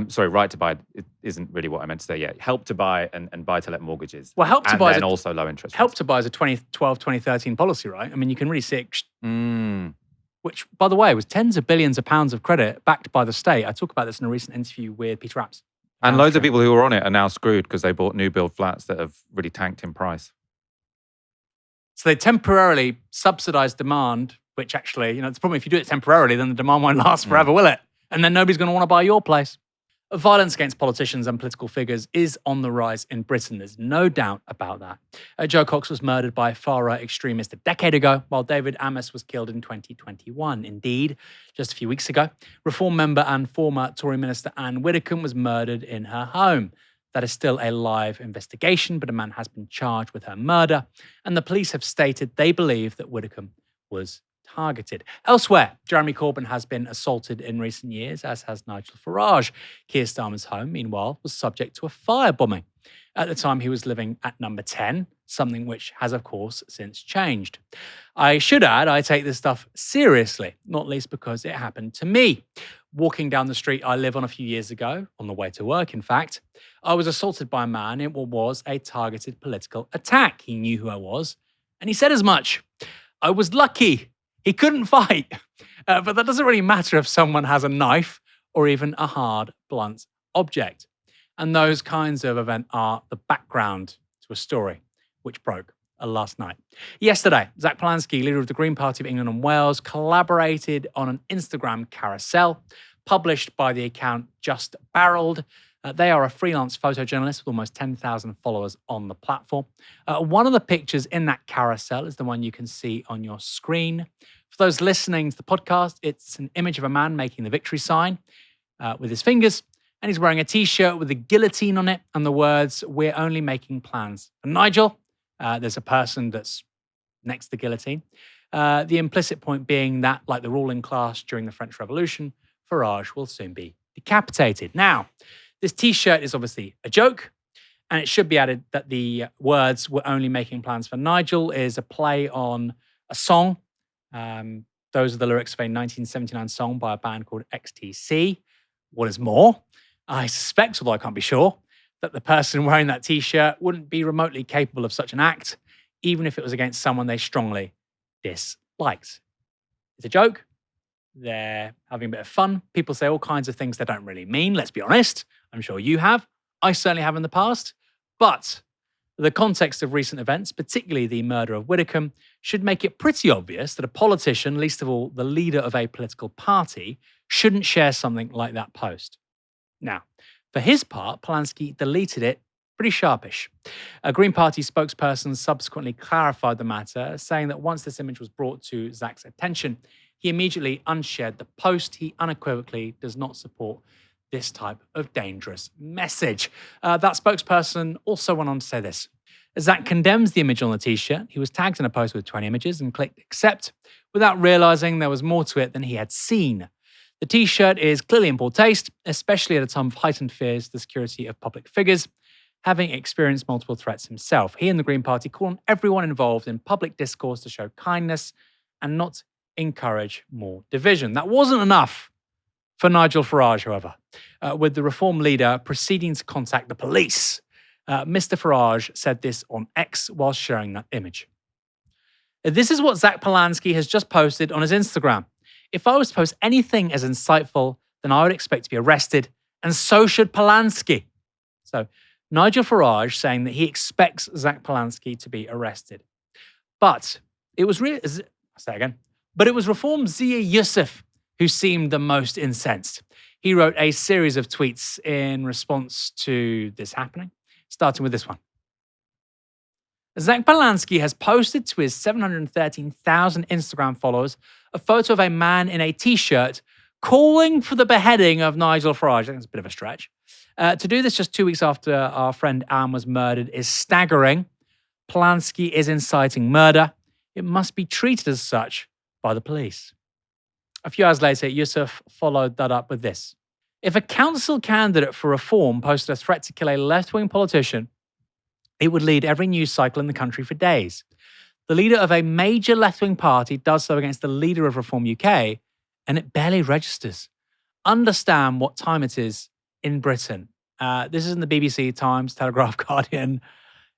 Sorry, right to buy isn't really what I meant to say. Yeah, help to buy and buy-to-let mortgages. Well, help to buy and also low interest rates. Help to buy is a 2012, 2013 policy, right? I mean, you can really see it. Which, by the way, was tens of billions of pounds of credit backed by the state. I talk about this in a recent interview with Peter Apps. And loads of people who were on it are now screwed because they bought new build flats that have really tanked in price. So they temporarily subsidised demand, which actually, it's the problem. If you do it temporarily, then the demand won't last forever, will it? And then nobody's going to want to buy your place. Violence against politicians and political figures is on the rise in Britain. There's no doubt about that. Joe Cox was murdered by a far-right extremist a decade ago, while David Amess was killed in 2021. Indeed, just a few weeks ago, Reform member and former Tory minister Anne Widdecombe was murdered in her home. That is still a live investigation, but a man has been charged with her murder, and the police have stated they believe that Widdecombe was targeted. Elsewhere, Jeremy Corbyn has been assaulted in recent years, as has Nigel Farage. Keir Starmer's home, meanwhile, was subject to a firebombing. At the time, he was living at number 10, something which has, of course, since changed. I should add, I take this stuff seriously, not least because it happened to me. Walking down the street I live on a few years ago, on the way to work, in fact, I was assaulted by a man in what was a targeted political attack. He knew who I was, and he said as much. I was lucky. He couldn't fight. But that doesn't really matter if someone has a knife or even a hard, blunt object. And those kinds of events are the background to a story which broke last night. Yesterday, Zach Polanski, leader of the Green Party of England and Wales, collaborated on an Instagram carousel published by the account Just Barreled. They are a freelance photojournalist with almost 10,000 followers on the platform. One of the pictures in that carousel is the one you can see on your screen. For those listening to the podcast, it's an image of a man making the victory sign with his fingers, and he's wearing a t-shirt with a guillotine on it and the words, "We're only making plans for Nigel." There's a person that's next to the guillotine. The implicit point being that, like the ruling class during the French Revolution, Farage will soon be decapitated. Now, this t-shirt is obviously a joke, and it should be added that the words "We're only making plans for Nigel" is a play on a song. Those are the lyrics of a 1979 song by a band called XTC. What is more, I suspect, although I can't be sure, that the person wearing that t-shirt wouldn't be remotely capable of such an act, even if it was against someone they strongly disliked. It's a joke. They're having a bit of fun. People say all kinds of things they don't really mean, let's be honest. I'm sure you have. I certainly have in the past. But the context of recent events, particularly the murder of Widdicombe, should make it pretty obvious that a politician, least of all the leader of a political party, shouldn't share something like that post. Now, for his part, Polanski deleted it pretty sharpish. A Green Party spokesperson subsequently clarified the matter, saying that once this image was brought to Zach's attention, he immediately unshared the post. He unequivocally does not support this type of dangerous message. That spokesperson also went on to say this. Zach condemns the image on the t-shirt. He was tagged in a post with 20 images and clicked accept without realizing there was more to it than he had seen. The t-shirt is clearly in poor taste, especially at a time of heightened fears for the security of public figures, having experienced multiple threats himself. He and the Green Party call on everyone involved in public discourse to show kindness and not encourage more division. That wasn't enough for Nigel Farage, however, with the Reform leader proceeding to contact the police. Mr. Farage said this on X while sharing that image. This is what Zach Polanski has just posted on his Instagram. If I was to post anything as insightful, then I would expect to be arrested, and so should Polanski. So Nigel Farage saying that he expects Zach Polanski to be arrested. But it was Reform Zia Yusuf who seemed the most incensed. He wrote a series of tweets in response to this happening, starting with this one. Zach Polanski has posted to his 713,000 Instagram followers a photo of a man in a t-shirt calling for the beheading of Nigel Farage. I think it's a bit of a stretch. To do this just 2 weeks after our friend Anne was murdered is staggering. Polanski is inciting murder. It must be treated as such by the police. A few hours later, Yusuf followed that up with this. If a council candidate for Reform posted a threat to kill a left-wing politician, it would lead every news cycle in the country for days. The leader of a major left-wing party does so against the leader of Reform UK, and it barely registers. Understand what time it is in Britain. This is in the BBC, Times, Telegraph, Guardian.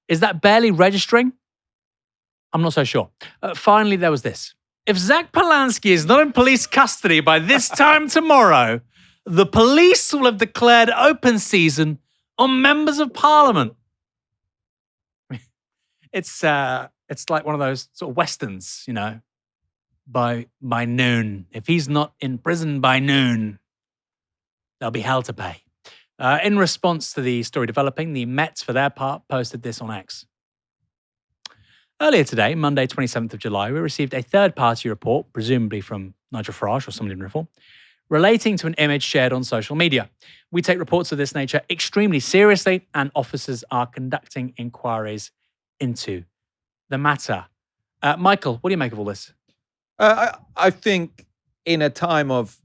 Is that barely registering? I'm not so sure. Finally, there was this. If Zach Polanski is not in police custody by this time tomorrow, the police will have declared open season on members of parliament. It's like one of those sort of westerns, you know, by noon. If he's not in prison by noon, there'll be hell to pay. In response to the story developing, the Mets, for their part, posted this on X. Earlier today, Monday, 27th of July, we received a third-party report, presumably from Nigel Farage or somebody in Reform, relating to an image shared on social media. We take reports of this nature extremely seriously, and officers are conducting inquiries into the matter. Michael, what do you make of all this? I think in a time of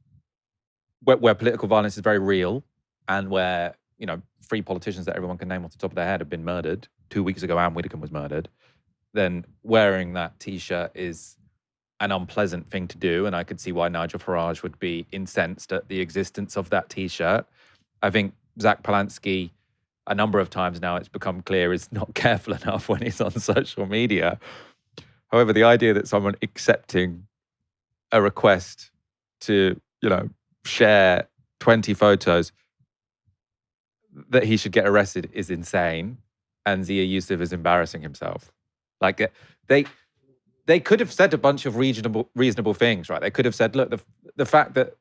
where political violence is very real and where three politicians that everyone can name off the top of their head have been murdered. 2 weeks ago, Anne Widdecombe was murdered. Then wearing that T-shirt is an unpleasant thing to do. And I could see why Nigel Farage would be incensed at the existence of that T-shirt. I think Zach Polanski, a number of times now, it's become clear, is not careful enough when he's on social media. However, the idea that someone accepting a request to, share 20 photos that he should get arrested is insane. And Zia Yusuf is embarrassing himself. Like they could have said a bunch of reasonable things, right? They could have said, look, the fact that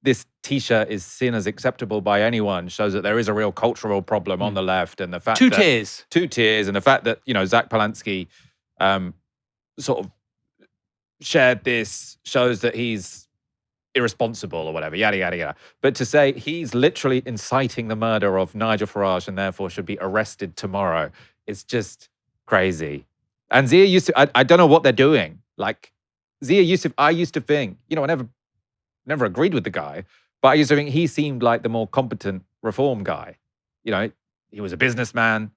this T-shirt is seen as acceptable by anyone shows that there is a real cultural problem on the left, and the fact two tiers, and the fact that Zach Polanski sort of shared this shows that he's irresponsible or whatever, yada yada yada. But to say he's literally inciting the murder of Nigel Farage and therefore should be arrested tomorrow, it's just crazy. And Zia Yusuf, I don't know what they're doing. Like Zia Yusuf, I used to think, I never agreed with the guy, but I used to think he seemed like the more competent reform guy. He was a businessman.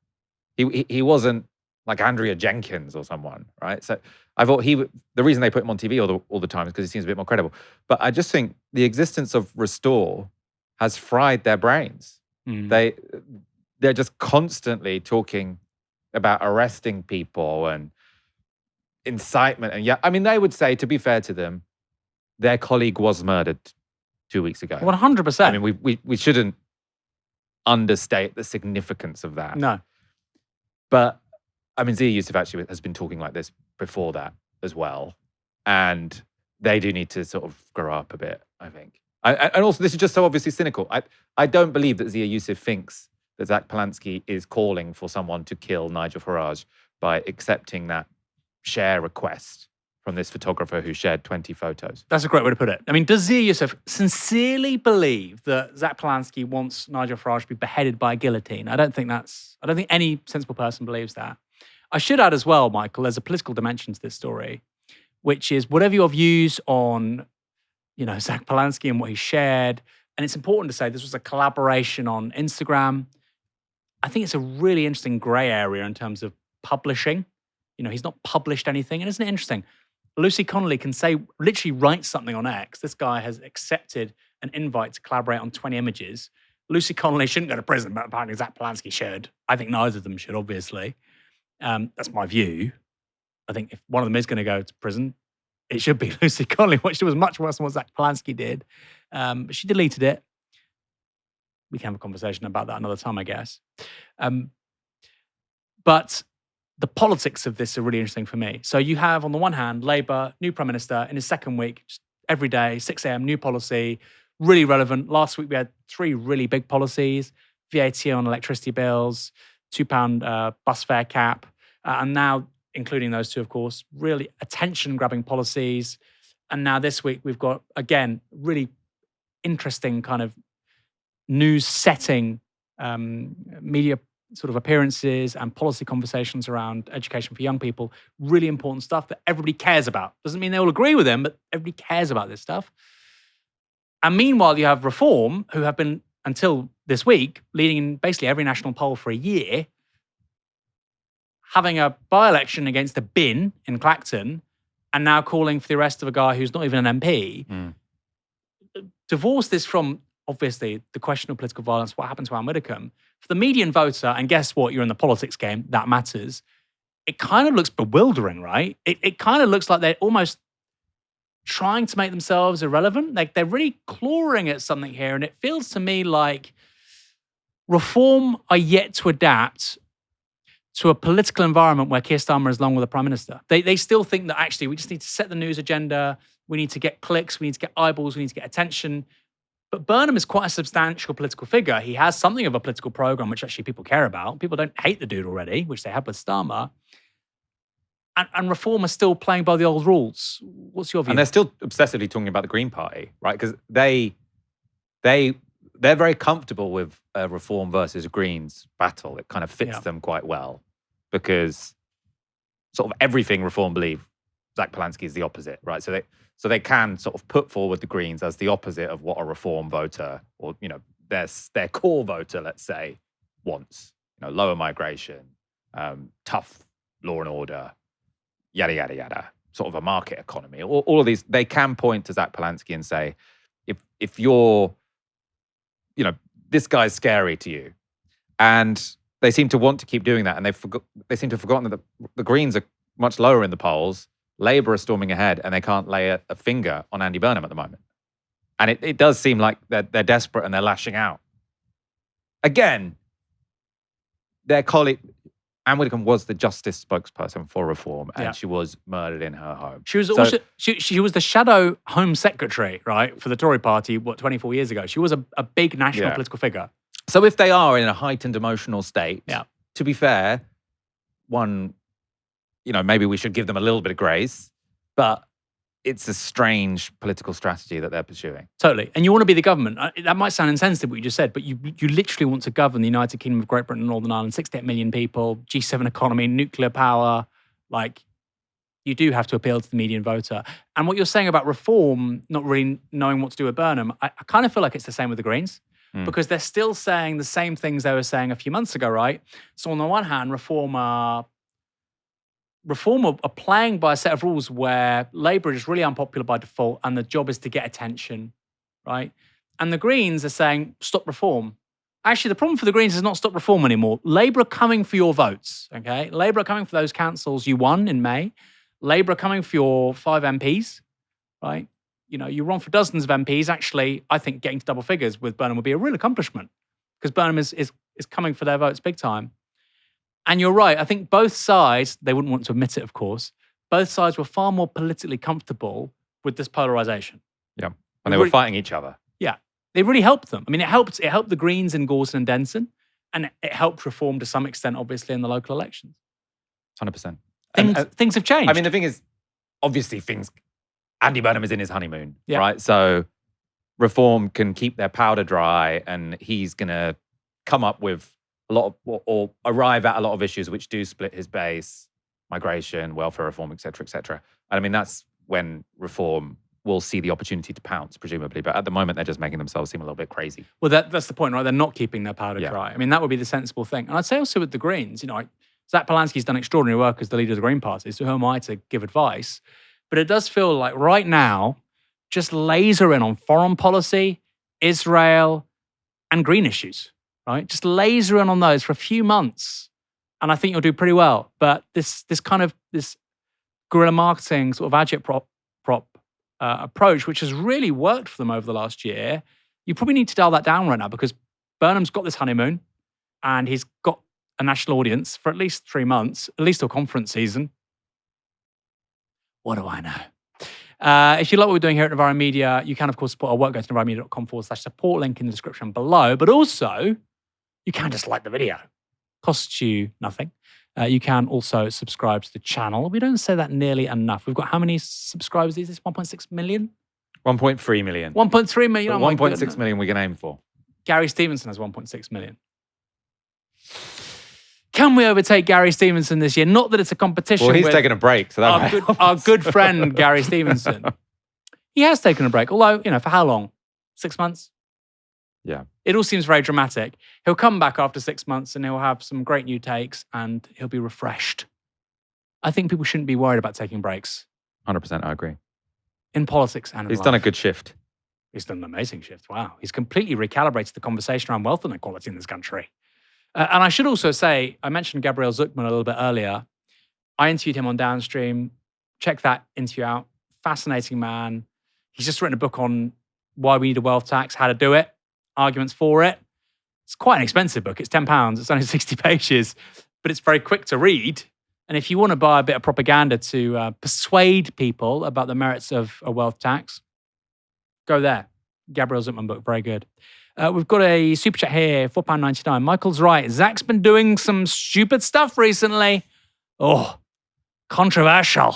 He wasn't like Andrea Jenkins or someone, right? So I thought the reason they put him on TV all the time is because he seems a bit more credible. But I just think the existence of Restore has fried their brains. They're just constantly talking about arresting people and incitement. And they would say, to be fair to them, their colleague was murdered 2 weeks ago. 100%. We shouldn't understate the significance of that. No. But Zia Yusuf actually has been talking like this before that as well. And they do need to sort of grow up a bit, I think. And also, this is just so obviously cynical. I don't believe that Zia Yusuf thinks that Zach Polanski is calling for someone to kill Nigel Farage by accepting that share request from this photographer who shared 20 photos. That's a great way to put it. Does Zia Yusuf sincerely believe that Zach Polanski wants Nigel Farage to be beheaded by a guillotine? I don't think any sensible person believes that. I should add as well, Michael, there's a political dimension to this story, which is whatever your views on, Zach Polanski and what he shared, and it's important to say this was a collaboration on Instagram. I think it's a really interesting grey area in terms of publishing. He's not published anything, and isn't it interesting? Lucy Connolly can literally write something on X. This guy has accepted an invite to collaborate on 20 images. Lucy Connolly shouldn't go to prison, but apparently Zach Polanski should. I think neither of them should, obviously. That's my view. I think if one of them is going to go to prison, it should be Lucy Connolly, which was much worse than what Zach Polanski did. But she deleted it. We can have a conversation about that another time, I guess. But the politics of this are really interesting for me. So you have, on the one hand, Labour, new Prime Minister, in his second week, just every day, 6 a.m., new policy, really relevant. Last week, we had 3 really big policies: VAT on electricity bills, £2 bus fare cap, and now, including those 2, of course, really attention-grabbing policies. And now this week, we've got, again, really interesting kind of news-setting media sort of appearances and policy conversations around education for young people. Really important stuff that everybody cares about. Doesn't mean they all agree with him, but everybody cares about this stuff. And meanwhile, you have Reform, who have been, until this week, leading in basically every national poll for a year, having a by-election against the bin in Clacton, and now calling for the arrest of a guy who's not even an MP. Divorce this from, obviously, the question of political violence, what happened to Anne Widdecombe. For the median voter, and guess what, you're in the politics game, that matters, it kind of looks bewildering, right? It kind of looks like they're almost trying to make themselves irrelevant. Like they're really clawing at something here, and it feels to me like Reform are yet to adapt to a political environment where Keir Starmer is along with the Prime Minister. They still think that actually we just need to set the news agenda, we need to get clicks, we need to get eyeballs, we need to get attention. But Burnham is quite a substantial political figure. He has something of a political program, which actually people care about. People don't hate the dude already, which they have with Starmer. And Reform are still playing by the old rules. What's your view? And they're still obsessively talking about the Green Party, right? Because they're very comfortable with a Reform versus Greens battle. It kind of fits them quite well because sort of everything Reform believe, Zach Polanski is the opposite, right? So they can sort of put forward the Greens as the opposite of what a Reform voter, or their core voter, let's say, wants. Lower migration, tough law and order, yada, yada, yada, sort of a market economy. All of these, they can point to Zach Polanski and say, if you're, this guy's scary to you. And they seem to want to keep doing that. And they seem to have forgotten that the Greens are much lower in the polls. Labour are storming ahead, and they can't lay a finger on Andy Burnham at the moment. And it does seem like they're desperate and they're lashing out. Again, their colleague, Anne Widdecombe, was the justice spokesperson for reform, and she was murdered in her home. She was also she was the shadow Home Secretary, right, for the Tory Party, 24 years ago. She was a big national political figure. So if they are in a heightened emotional state, to be fair, maybe we should give them a little bit of grace, but it's a strange political strategy that they're pursuing. Totally. And you want to be the government. That might sound insensitive, what you just said, but you literally want to govern the United Kingdom of Great Britain and Northern Ireland, 68 million people, G7 economy, nuclear power. You do have to appeal to the median voter. And what you're saying about reform, not really knowing what to do with Burnham, I kind of feel like it's the same with the Greens. Because they're still saying the same things they were saying a few months ago, right? So on the one hand, Reform are playing by a set of rules where Labour is really unpopular by default and the job is to get attention, right? And the Greens are saying, stop Reform. Actually, the problem for the Greens is not stop Reform anymore. Labour are coming for your votes, okay? Labour are coming for those councils you won in May. Labour are coming for your 5 MPs, right? You run for dozens of MPs. Actually, I think getting to double figures with Burnham would be a real accomplishment because Burnham is coming for their votes big time. And you're right. I think both sides, they wouldn't want to admit it, of course, both sides were far more politically comfortable with this polarization. Yeah. And they were fighting each other. Yeah. It really helped them. I mean, it helped the Greens in Gorton and Denson, and it helped Reform to some extent, obviously, in the local elections. 100%. Things have changed. I mean, the thing is, obviously, Andy Burnham is in his honeymoon, right? So Reform can keep their powder dry, and he's going to come up with a lot of, or arrive at a lot of issues which do split his base: migration, welfare reform, et cetera, et cetera. And I mean, that's when Reform will see the opportunity to pounce, presumably. But at the moment, they're just making themselves seem a little bit crazy. Well, that's the point, right? They're not keeping their powder dry. I mean, that would be the sensible thing. And I'd say also with the Greens, Zach Polanski's done extraordinary work as the leader of the Green Party, so who am I to give advice? But it does feel like right now, just laser in on foreign policy, Israel, and green issues, right? Just laser in on those for a few months, and I think you'll do pretty well. But this guerrilla marketing sort of agit-prop approach, which has really worked for them over the last year, you probably need to dial that down right now because Burnham's got this honeymoon, and he's got a national audience for at least 3 months, at least till conference season. What do I know? If you like what we're doing here at Novara Media, you can, of course, support our work. Go to novaramedia.com/support, link in the description below. But also, you can just like the video. Costs you nothing. You can also subscribe to the channel. We don't say that nearly enough. We've got how many subscribers is this? 1.6 million? 1.3 million. 1.3 million? 1.6 million we can aim for. Gary Stevenson has 1.6 million. Can we overtake Gary Stevenson this year? Not that it's a competition. Well, he's taking a break, so our good friend Gary Stevenson. He has taken a break, although, for how long? 6 months? Yeah. It all seems very dramatic. He'll come back after 6 months and he'll have some great new takes and he'll be refreshed. I think people shouldn't be worried about taking breaks. 100%, I agree. In politics and in He's life. done a good shift. He's done an amazing shift. Wow. He's completely recalibrated the conversation around wealth inequality in this country. And I should also say, I mentioned Gabriel Zucman a little bit earlier. I interviewed him on Downstream. Check that interview out. Fascinating man. He's just written a book on why we need a wealth tax, how to do it, arguments for it. It's quite an expensive book. It's £10. It's only 60 pages, but it's very quick to read. And if you want to buy a bit of propaganda to persuade people about the merits of a wealth tax, go there. Gabriel Zucman book, very good. We've got a super chat here, £4.99. Michael's right. Zach's been doing some stupid stuff recently. Oh, controversial.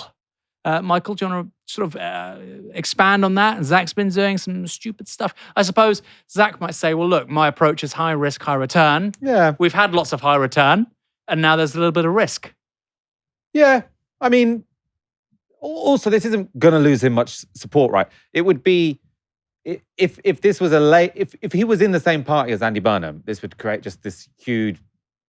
Michael, do you want to sort of expand on that? Zach's been doing some stupid stuff. I suppose Zach might say, well, look, my approach is high risk, high return. Yeah. We've had lots of high return, and now there's a little bit of risk. Yeah. I mean, also, this isn't going to lose him much support, right? It would be if this was if he was in the same party as Andy Burnham, this would create just this huge,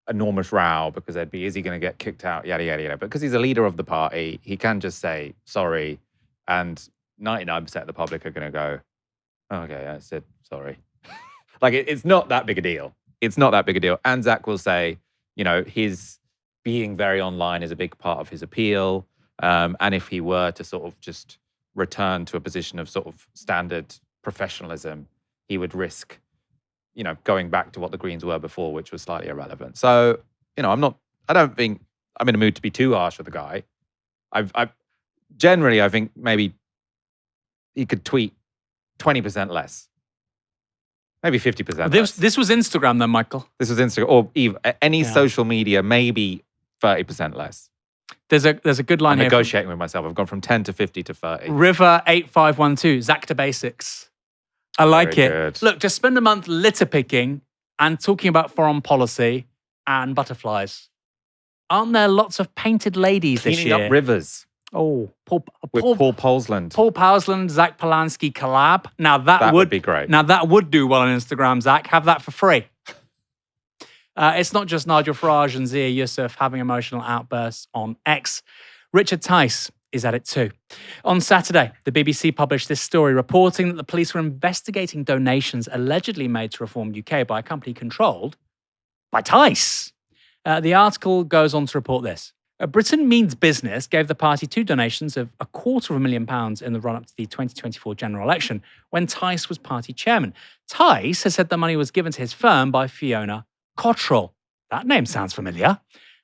enormous row because they'd be, is he going to get kicked out? Yada, yada, yada. But because he's a leader of the party, he can just say sorry. And 99% of the public are going to go, oh, okay, I said sorry. Like, it's not that big a deal. It's not that big a deal. And Zach will say, you know, his being very online is a big part of his appeal. And if he were to sort of just return to a position of sort of standard professionalism, he would risk, you know, going back to what the Greens were before, which was slightly irrelevant. So, you know, I don't think I'm in a mood to be too harsh with the guy. Generally, I think maybe he could tweet 20% less. Maybe 50% less. This was Instagram then, Michael. This was Instagram, or even any social media, maybe 30% less. There's a good line I'm here. Negotiating with myself. I've gone from 10 to 50 to 30. River 8512, Zach to basics. I like Very it. good. Look, just spend a month litter picking and talking about foreign policy and butterflies. Aren't there lots of painted ladies this Cleaning year? up rivers Oh, with Paul Polsland. Paul Powsland, Zach Polanski collab. Now that would be great. Now that would do well on Instagram, Zach. Have that for free. It's not just Nigel Farage and Zia Yusuf having emotional outbursts on X. Richard Tice is at it too. On Saturday, the BBC published this story reporting that the police were investigating donations allegedly made to Reform UK by a company controlled by Tice. The article goes on to report this. Britain Means Business gave the party 2 donations of £250,000 in the run-up to the 2024 general election when Tice was party chairman. Tice has said the money was given to his firm by Fiona Cottrell. That name sounds familiar.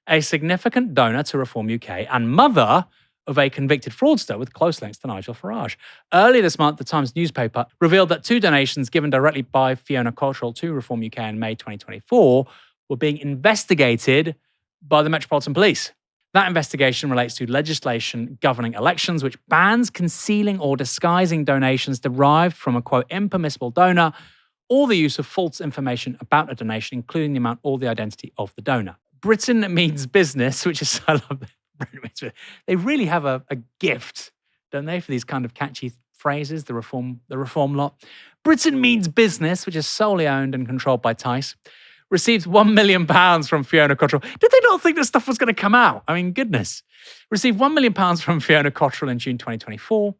A significant donor to Reform UK and mother of a convicted fraudster with close links to Nigel Farage. Earlier this month, the Times newspaper revealed that 2 donations given directly by Fiona Cottrell to Reform UK in May 2024 were being investigated by the Metropolitan Police. That investigation relates to legislation governing elections, which bans concealing or disguising donations derived from a, quote, impermissible donor, or the use of false information about a donation, including the amount or the identity of the donor. Britain Means Business, which is, I love it. They really have a gift, don't they, for these kind of catchy phrases, the reform lot. Britain Means Business, which is solely owned and controlled by Tice, received £1 million from Fiona Cottrell. Did they not think this stuff was going to come out? I mean, goodness. Received £1 million from Fiona Cottrell in June 2024.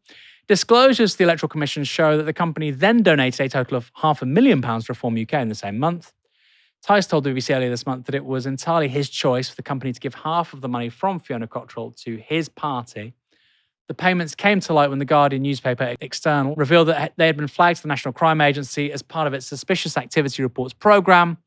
Disclosures to the Electoral Commission show that the company then donated a total of £500,000 to Reform UK in the same month. Tice told the BBC earlier this month that it was entirely his choice for the company to give half of the money from Fiona Cottrell to his party. The payments came to light when the Guardian newspaper External revealed that they had been flagged to the National Crime Agency as part of its Suspicious Activity Reports programme.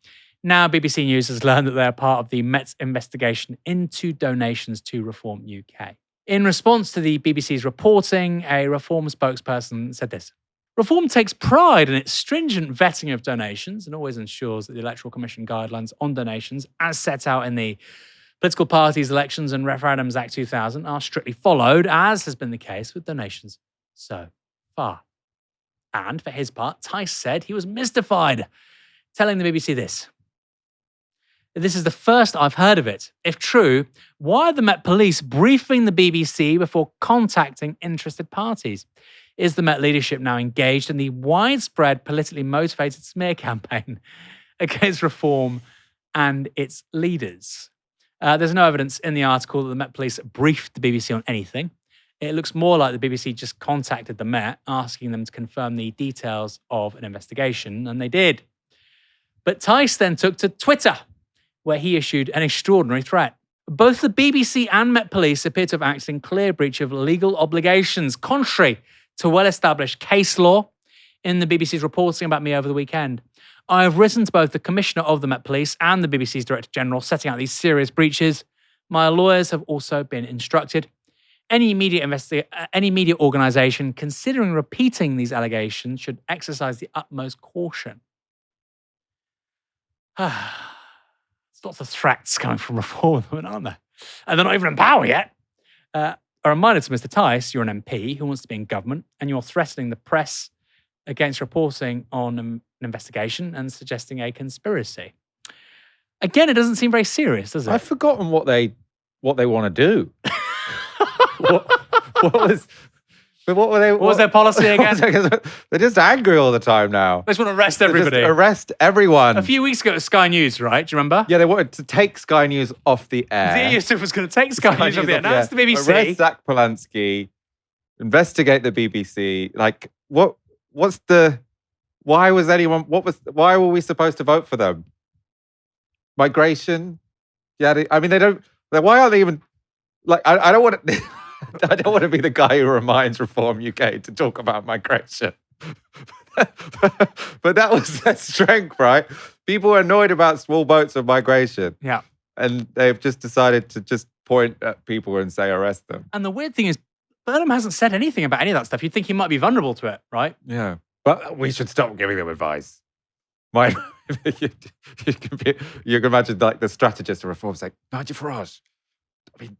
Now, BBC News has learned that they're part of the Met's investigation into donations to Reform UK. In response to the BBC's reporting, a Reform spokesperson said this. Reform takes pride in its stringent vetting of donations and always ensures that the Electoral Commission guidelines on donations, as set out in the Political Parties, Elections and Referendums Act 2000, are strictly followed, as has been the case with donations so far. And for his part, Tice said he was mystified, telling the BBC this. This is the first I've heard of it. If true, why are the Met Police briefing the BBC before contacting interested parties? Is the Met leadership now engaged in the widespread politically motivated smear campaign against Reform and its leaders? There's no evidence in the article that the Met Police briefed the BBC on anything. It looks more like the BBC just contacted the Met, asking them to confirm the details of an investigation, and they did. But Tice then took to Twitter, where he issued an extraordinary threat. Both the BBC and Met Police appear to have acted in clear breach of legal obligations, contrary to well-established case law. In the BBC's reporting about me over the weekend, I have written to both the Commissioner of the Met Police and the BBC's Director General setting out these serious breaches. My lawyers have also been instructed. Any media organisation considering repeating these allegations should exercise the utmost caution. There's lots of threats coming from Reform, aren't there? And they're not even in power yet. A reminder to Mr. Tice, you're an MP who wants to be in government, and you're threatening the press against reporting on an investigation and suggesting a conspiracy. Again, it doesn't seem very serious, does it? I've forgotten what they want to do. what was But what were they? What was their policy again? They're just angry all the time now. They just want to arrest They just everybody. arrest everyone. A few weeks ago, it was Sky News, right? Do you remember? Yeah, they wanted to take Sky News off the air. Yusuf was going to take Sky News off the air. Now it's the BBC. Arrest Zach Polanski. Investigate the BBC. Like, what's the? Why was anyone? Why were we supposed to vote for them? Migration. Yeah, I mean, they don't. Why aren't they even? Like, I don't want to. I don't want to be the guy who reminds Reform UK to talk about migration. But that was their strength, right? People are annoyed about small boats of migration. Yeah. And they've just decided to just point at people and say, arrest them. And the weird thing is, Burnham hasn't said anything about any of that stuff. You'd think he might be vulnerable to it, right? Yeah. But we should stop giving them advice. You can imagine like the strategist of Reform saying, Nigel Farage, I mean,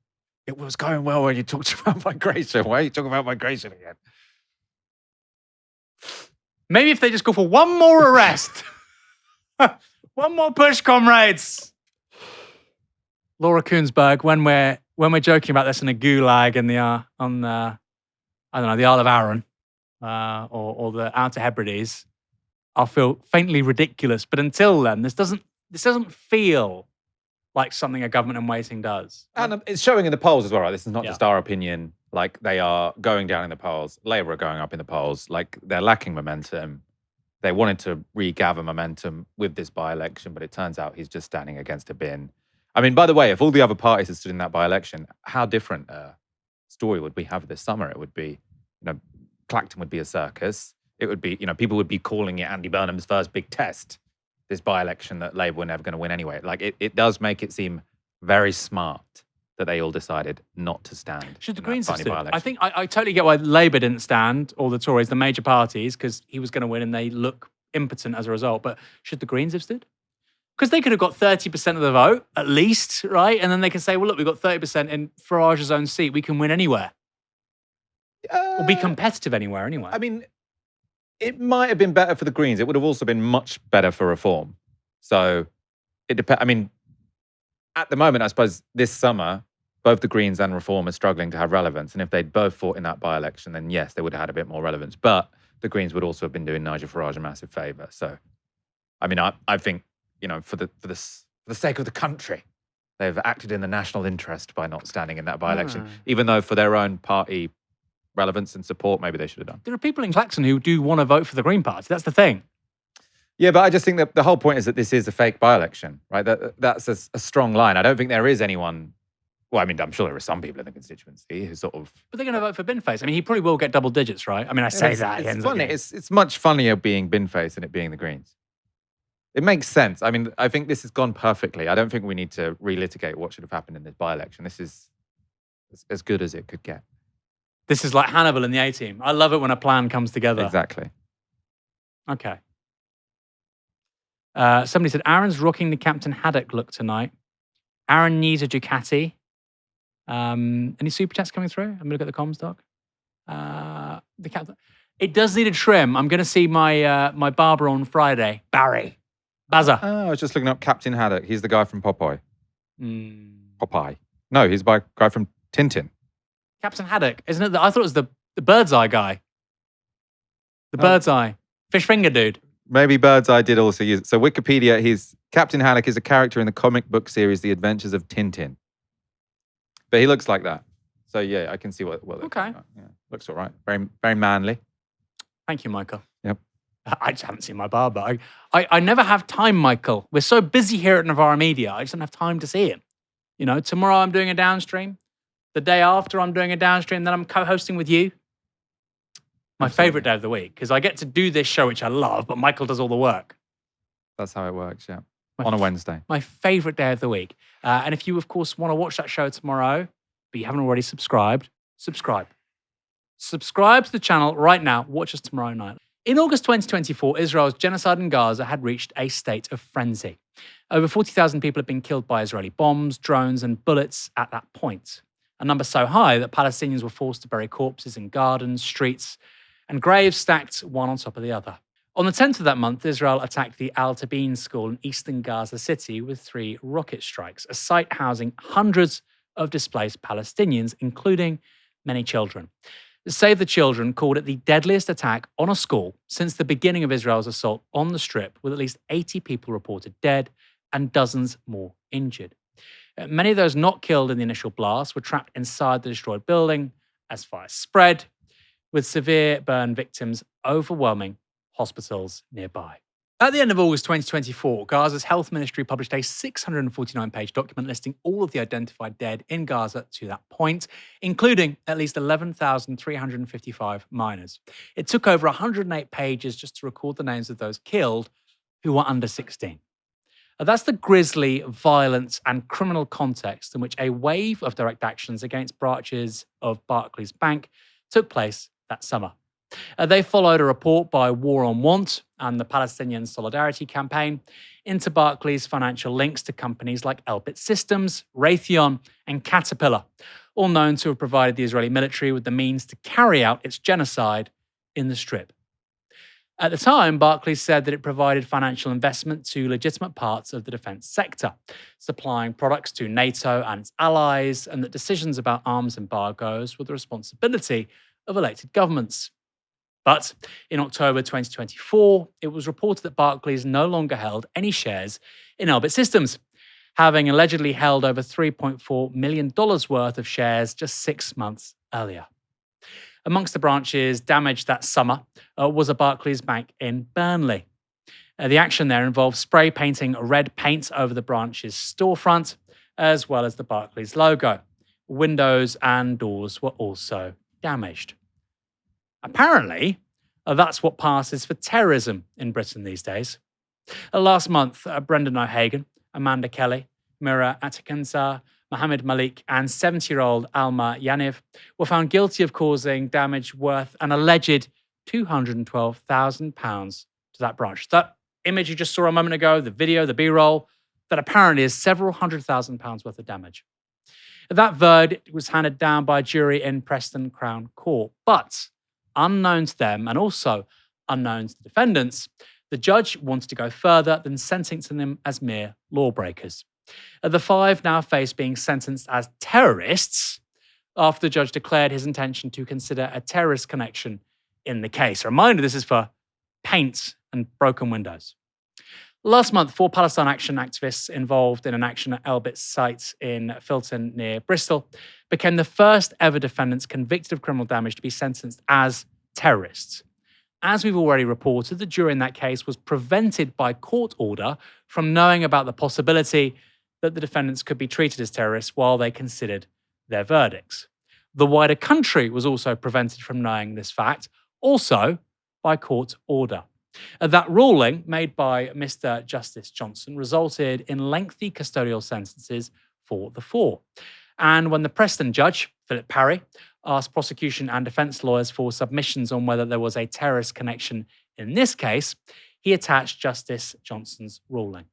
it was going well when you talked about migration. Why are you talking about migration again? Maybe if they just go for one more arrest. One more push, comrades. Laura Koonsberg, when we're joking about this in a gulag in the I don't know, the Isle of Arran or the Outer Hebrides, I'll feel faintly ridiculous. But until then, this doesn't feel like something a government in waiting does. And it's showing in the polls as well, right? This is not Yeah. just our opinion. Like, they are going down in the polls. Labour are going up in the polls. Like, they're lacking momentum. They wanted to regather momentum with this by-election, but it turns out he's just standing against a bin. I mean, by the way, if all the other parties had stood in that by-election, how different a story would we have this summer? It would be, Clacton would be a circus. It would be, people would be calling it Andy Burnham's first big test, this by-election that Labour were never going to win anyway. Like, it does make it seem very smart that they all decided not to stand. Should the in that Greens have funny stood? by-election. I think I totally get why Labour didn't stand, or the Tories, the major parties, because he was going to win and they look impotent as a result. But should the Greens have stood? Because they could have got 30% of the vote, at least, right? And then they can say, well, look, we've got 30% in Farage's own seat. We can win anywhere. Or be competitive anywhere anyway. I mean, it might have been better for the Greens. It would have also been much better for Reform. So it depends. I mean, at the moment, I suppose this summer, both the Greens and Reform are struggling to have relevance. And if they'd both fought in that by-election, then yes, they would have had a bit more relevance. But the Greens would also have been doing Nigel Farage a massive favour. So, I mean, I think, for the sake of the country, they've acted in the national interest by not standing in that by-election, even though for their own party relevance and support, maybe they should have done. There are people in Claxon who do want to vote for the Green Party. That's the thing. Yeah, but I just think that the whole point is that this is a fake by-election, right? That's a strong line. I don't think there is anyone. Well, I mean, I'm sure there are some people in the constituency who sort of. But they're going to vote for Binface. I mean, he probably will get double digits, right? I mean, I say that. It's funny. It's much funnier being Binface than it being the Greens. It makes sense. I mean, I think this has gone perfectly. I don't think we need to relitigate what should have happened in this by-election. This is as good as it could get. This is like Hannibal in the A-Team. I love it when a plan comes together. Exactly. Okay. Somebody said, Aaron's rocking the Captain Haddock look tonight. Aaron needs a Ducati. Any super chats coming through? I'm going to look at the comms doc. The Captain. It does need a trim. I'm going to see my my barber on Friday. Barry. Bazza. Oh, I was just looking up Captain Haddock. He's the guy from Popeye. Mm. Popeye. No, he's the guy from Tintin. Captain Haddock, isn't it? I thought it was the bird's eye guy. The bird's eye. Fish finger dude. Maybe Birdseye did also use it. So Wikipedia, Captain Haddock is a character in the comic book series The Adventures of Tintin. But he looks like that. So yeah, I can see what Okay. Yeah, looks all right. Very, very manly. Thank you, Michael. Yep. I just haven't seen my barber. I never have time, Michael. We're so busy here at Novara Media. I just don't have time to see him. Tomorrow I'm doing a downstream. The day after I'm doing a downstream. Then I'm co-hosting with you. My favorite day of the week, because I get to do this show, which I love, but Michael does all the work. That's how it works, yeah. On a Wednesday. My favorite day of the week. And if you, of course, want to watch that show tomorrow, but you haven't already subscribed, subscribe. Subscribe to the channel right now. Watch us tomorrow night. In August 2024, Israel's genocide in Gaza had reached a state of frenzy. Over 40,000 people had been killed by Israeli bombs, drones, and bullets at that point. A number so high that Palestinians were forced to bury corpses in gardens, streets, and graves stacked one on top of the other. On the 10th of that month, Israel attacked the Al Tabeen school in eastern Gaza City with 3 rocket strikes, a site housing hundreds of displaced Palestinians, including many children. Save the Children called it the deadliest attack on a school since the beginning of Israel's assault on the Strip, with at least 80 people reported dead and dozens more injured. Many of those not killed in the initial blast were trapped inside the destroyed building as fire spread, with severe burn victims overwhelming hospitals nearby. At the end of August 2024, Gaza's health ministry published a 649-page document listing all of the identified dead in Gaza to that point, including at least 11,355 minors. It took over 108 pages just to record the names of those killed who were under 16. That's the grisly, violent, and criminal context in which a wave of direct actions against branches of Barclays Bank took place that summer. They followed a report by War on Want and the Palestinian Solidarity Campaign into Barclays' financial links to companies like Elbit Systems, Raytheon, and Caterpillar, all known to have provided the Israeli military with the means to carry out its genocide in the Strip. At the time, Barclays said that it provided financial investment to legitimate parts of the defense sector, supplying products to NATO and its allies, and that decisions about arms embargoes were the responsibility of elected governments. But in October 2024, it was reported that Barclays no longer held any shares in Elbit Systems, having allegedly held over $3.4 million worth of shares just 6 months earlier. Amongst the branches damaged that summer was a Barclays bank in Burnley. The action there involved spray painting red paint over the branch's storefront, as well as the Barclays logo. Windows and doors were also damaged. Apparently, that's what passes for terrorism in Britain these days. Last month, Brendan O'Hagan, Amanda Kelly, Mira Atkinson, Mohammed Malik, and 70-year-old Alma Yaniv were found guilty of causing damage worth an alleged £212,000 to that branch. That image you just saw a moment ago, the video, the B-roll, that apparently is several £100,000 worth of damage. That verdict was handed down by a jury in Preston Crown Court, but unknown to them and also unknown to the defendants, the judge wanted to go further than sentencing them as mere lawbreakers. The 5 now face being sentenced as terrorists after the judge declared his intention to consider a terrorist connection in the case. A reminder, this is for paint and broken windows. Last month, 4 Palestine Action activists involved in an action at Elbit's site in Filton near Bristol became the first ever defendants convicted of criminal damage to be sentenced as terrorists. As we've already reported, the jury in that case was prevented by court order from knowing about the possibility that the defendants could be treated as terrorists while they considered their verdicts. The wider country was also prevented from knowing this fact, also by court order. That ruling, made by Mr. Justice Johnson, resulted in lengthy custodial sentences for the 4. And when the Preston judge, Philip Parry, asked prosecution and defence lawyers for submissions on whether there was a terrorist connection in this case, he attached Justice Johnson's ruling.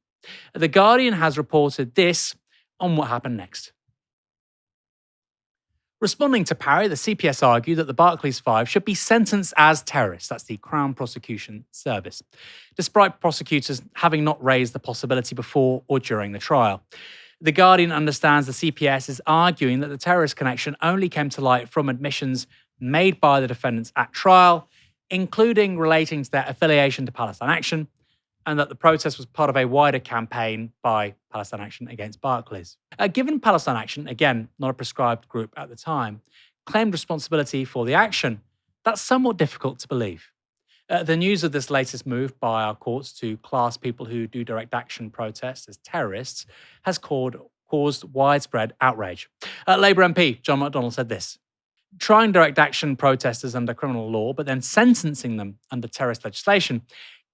The Guardian has reported this on what happened next. Responding to Parry, the CPS argued that the Barclays 5 should be sentenced as terrorists. That's the Crown Prosecution Service, despite prosecutors having not raised the possibility before or during the trial. The Guardian understands the CPS is arguing that the terrorist connection only came to light from admissions made by the defendants at trial, including relating to their affiliation to Palestine Action, and that the protest was part of a wider campaign by Palestine Action against Barclays. Given Palestine Action, again, not a prescribed group at the time, claimed responsibility for the action, that's somewhat difficult to believe. The news of this latest move by our courts to class people who do direct action protests as terrorists has caused widespread outrage. Labour MP John McDonnell said this: "Trying direct action protesters under criminal law, but then sentencing them under terrorist legislation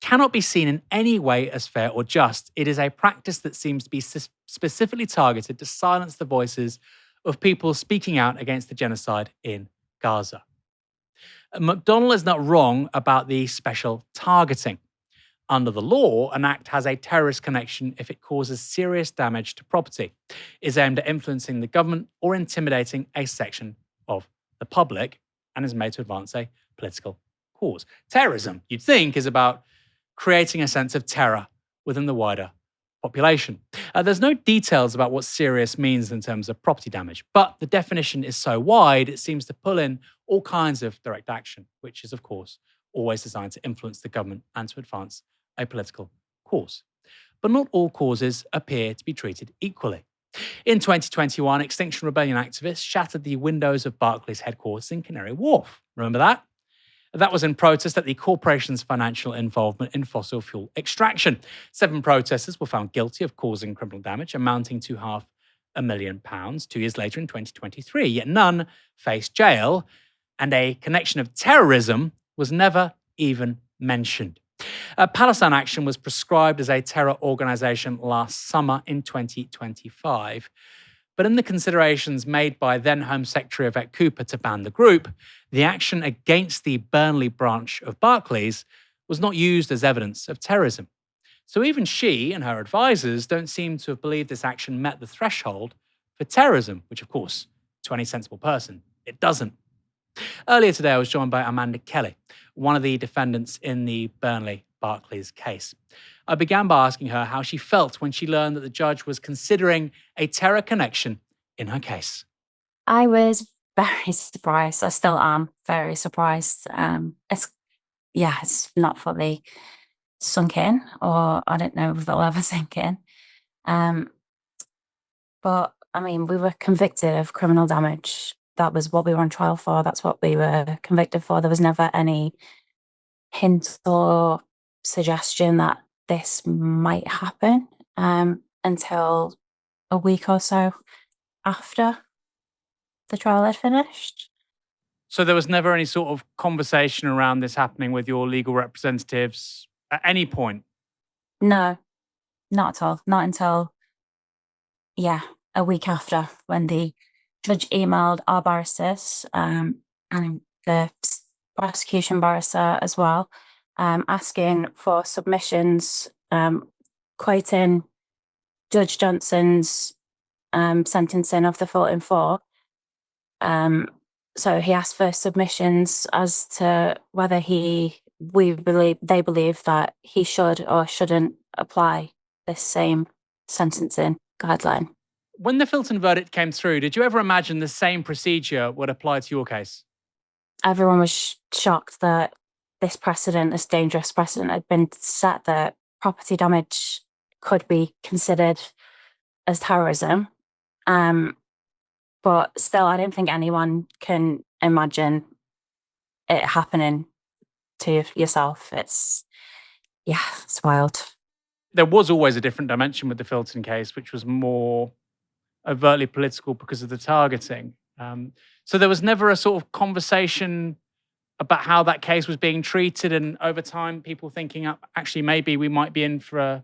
cannot be seen in any way as fair or just. It is a practice that seems to be specifically targeted to silence the voices of people speaking out against the genocide in Gaza." McDonnell is not wrong about the special targeting. Under the law, an act has a terrorist connection if it causes serious damage to property, is aimed at influencing the government or intimidating a section of the public, and is made to advance a political cause. Terrorism, you'd think, is about creating a sense of terror within the wider population. There's no details about what serious means in terms of property damage, but the definition is so wide, it seems to pull in all kinds of direct action, which is, of course, always designed to influence the government and to advance a political cause. But not all causes appear to be treated equally. In 2021, Extinction Rebellion activists shattered the windows of Barclays headquarters in Canary Wharf. Remember that? That was in protest at the corporation's financial involvement in fossil fuel extraction. 7 protesters were found guilty of causing criminal damage amounting to £500,000 2 years later in 2023, yet none faced jail, and a connection of terrorism was never even mentioned. Palestine Action was proscribed as a terror organisation last summer in 2025. But in the considerations made by then Home Secretary Yvette Cooper to ban the group, the action against the Burnley branch of Barclays was not used as evidence of terrorism. So even she and her advisors don't seem to have believed this action met the threshold for terrorism, which, of course, to any sensible person, it doesn't. Earlier today, I was joined by Amanda Kelly, one of the defendants in the Burnley Barclays case. I began by asking her how she felt when she learned that the judge was considering a terror connection in her case. I was very surprised. I still am very surprised. It's not fully sunk in, or I don't know if it'll ever sink in. But I mean, we were convicted of criminal damage. That was what we were on trial for. That's what we were convicted for. There was never any hint or suggestion that this might happen until a week or so after the trial had finished. So there was never any sort of conversation around this happening with your legal representatives at any point? No, not at all. Not until, a week after, when the judge emailed our barristers and the prosecution barrister as well, asking for submissions, quoting Judge Johnson's sentencing of the Fulton Four. So he asked for submissions as to whether they believe that he should or shouldn't apply this same sentencing guideline. When the Fulton verdict came through, did you ever imagine the same procedure would apply to your case? Everyone was shocked that this dangerous precedent had been set, that property damage could be considered as terrorism. But still, I don't think anyone can imagine it happening to yourself. It's wild. There was always a different dimension with the Fulton case, which was more overtly political because of the targeting. So there was never a sort of conversation about how that case was being treated, and over time people thinking, actually, maybe we might be in for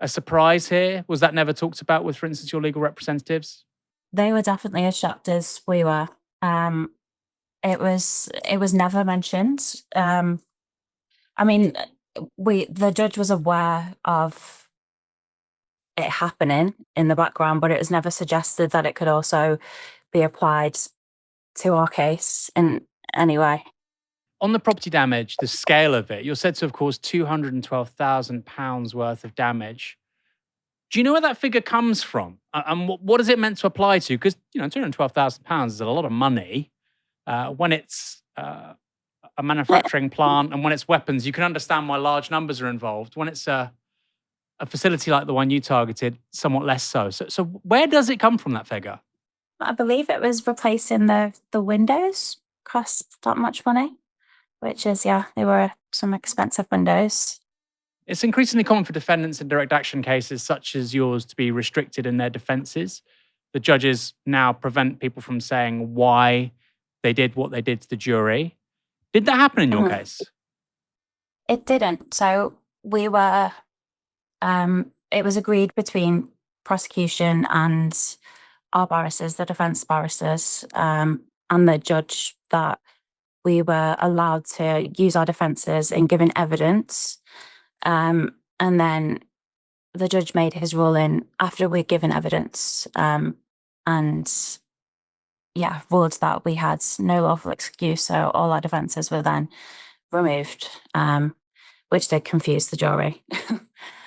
a surprise here. Was that never talked about with, for instance, your legal representatives? They were definitely as shocked as we were. It was never mentioned. The judge was aware of it happening in the background, but it was never suggested that it could also be applied to our case in any way. On the property damage, the scale of it, you're said to have caused £212,000 worth of damage. Do you know where that figure comes from? And what is it meant to apply to? Because, £212,000 is a lot of money. When it's a manufacturing plant and when it's weapons, you can understand why large numbers are involved. When it's a facility like the one you targeted, somewhat less so. So where does it come from, that figure? I believe it was replacing the windows. Cost that much money, which is, they were some expensive windows. It's increasingly common for defendants in direct action cases such as yours to be restricted in their defences. The judges now prevent people from saying why they did what they did to the jury. Did that happen in your case? It didn't. So we were, it was agreed between prosecution and our barristers, the defence barristers, and the judge, that we were allowed to use our defences in giving evidence. And then the judge made his ruling after we'd given evidence, and ruled that we had no lawful excuse. So all our defences were then removed, which did confuse the jury.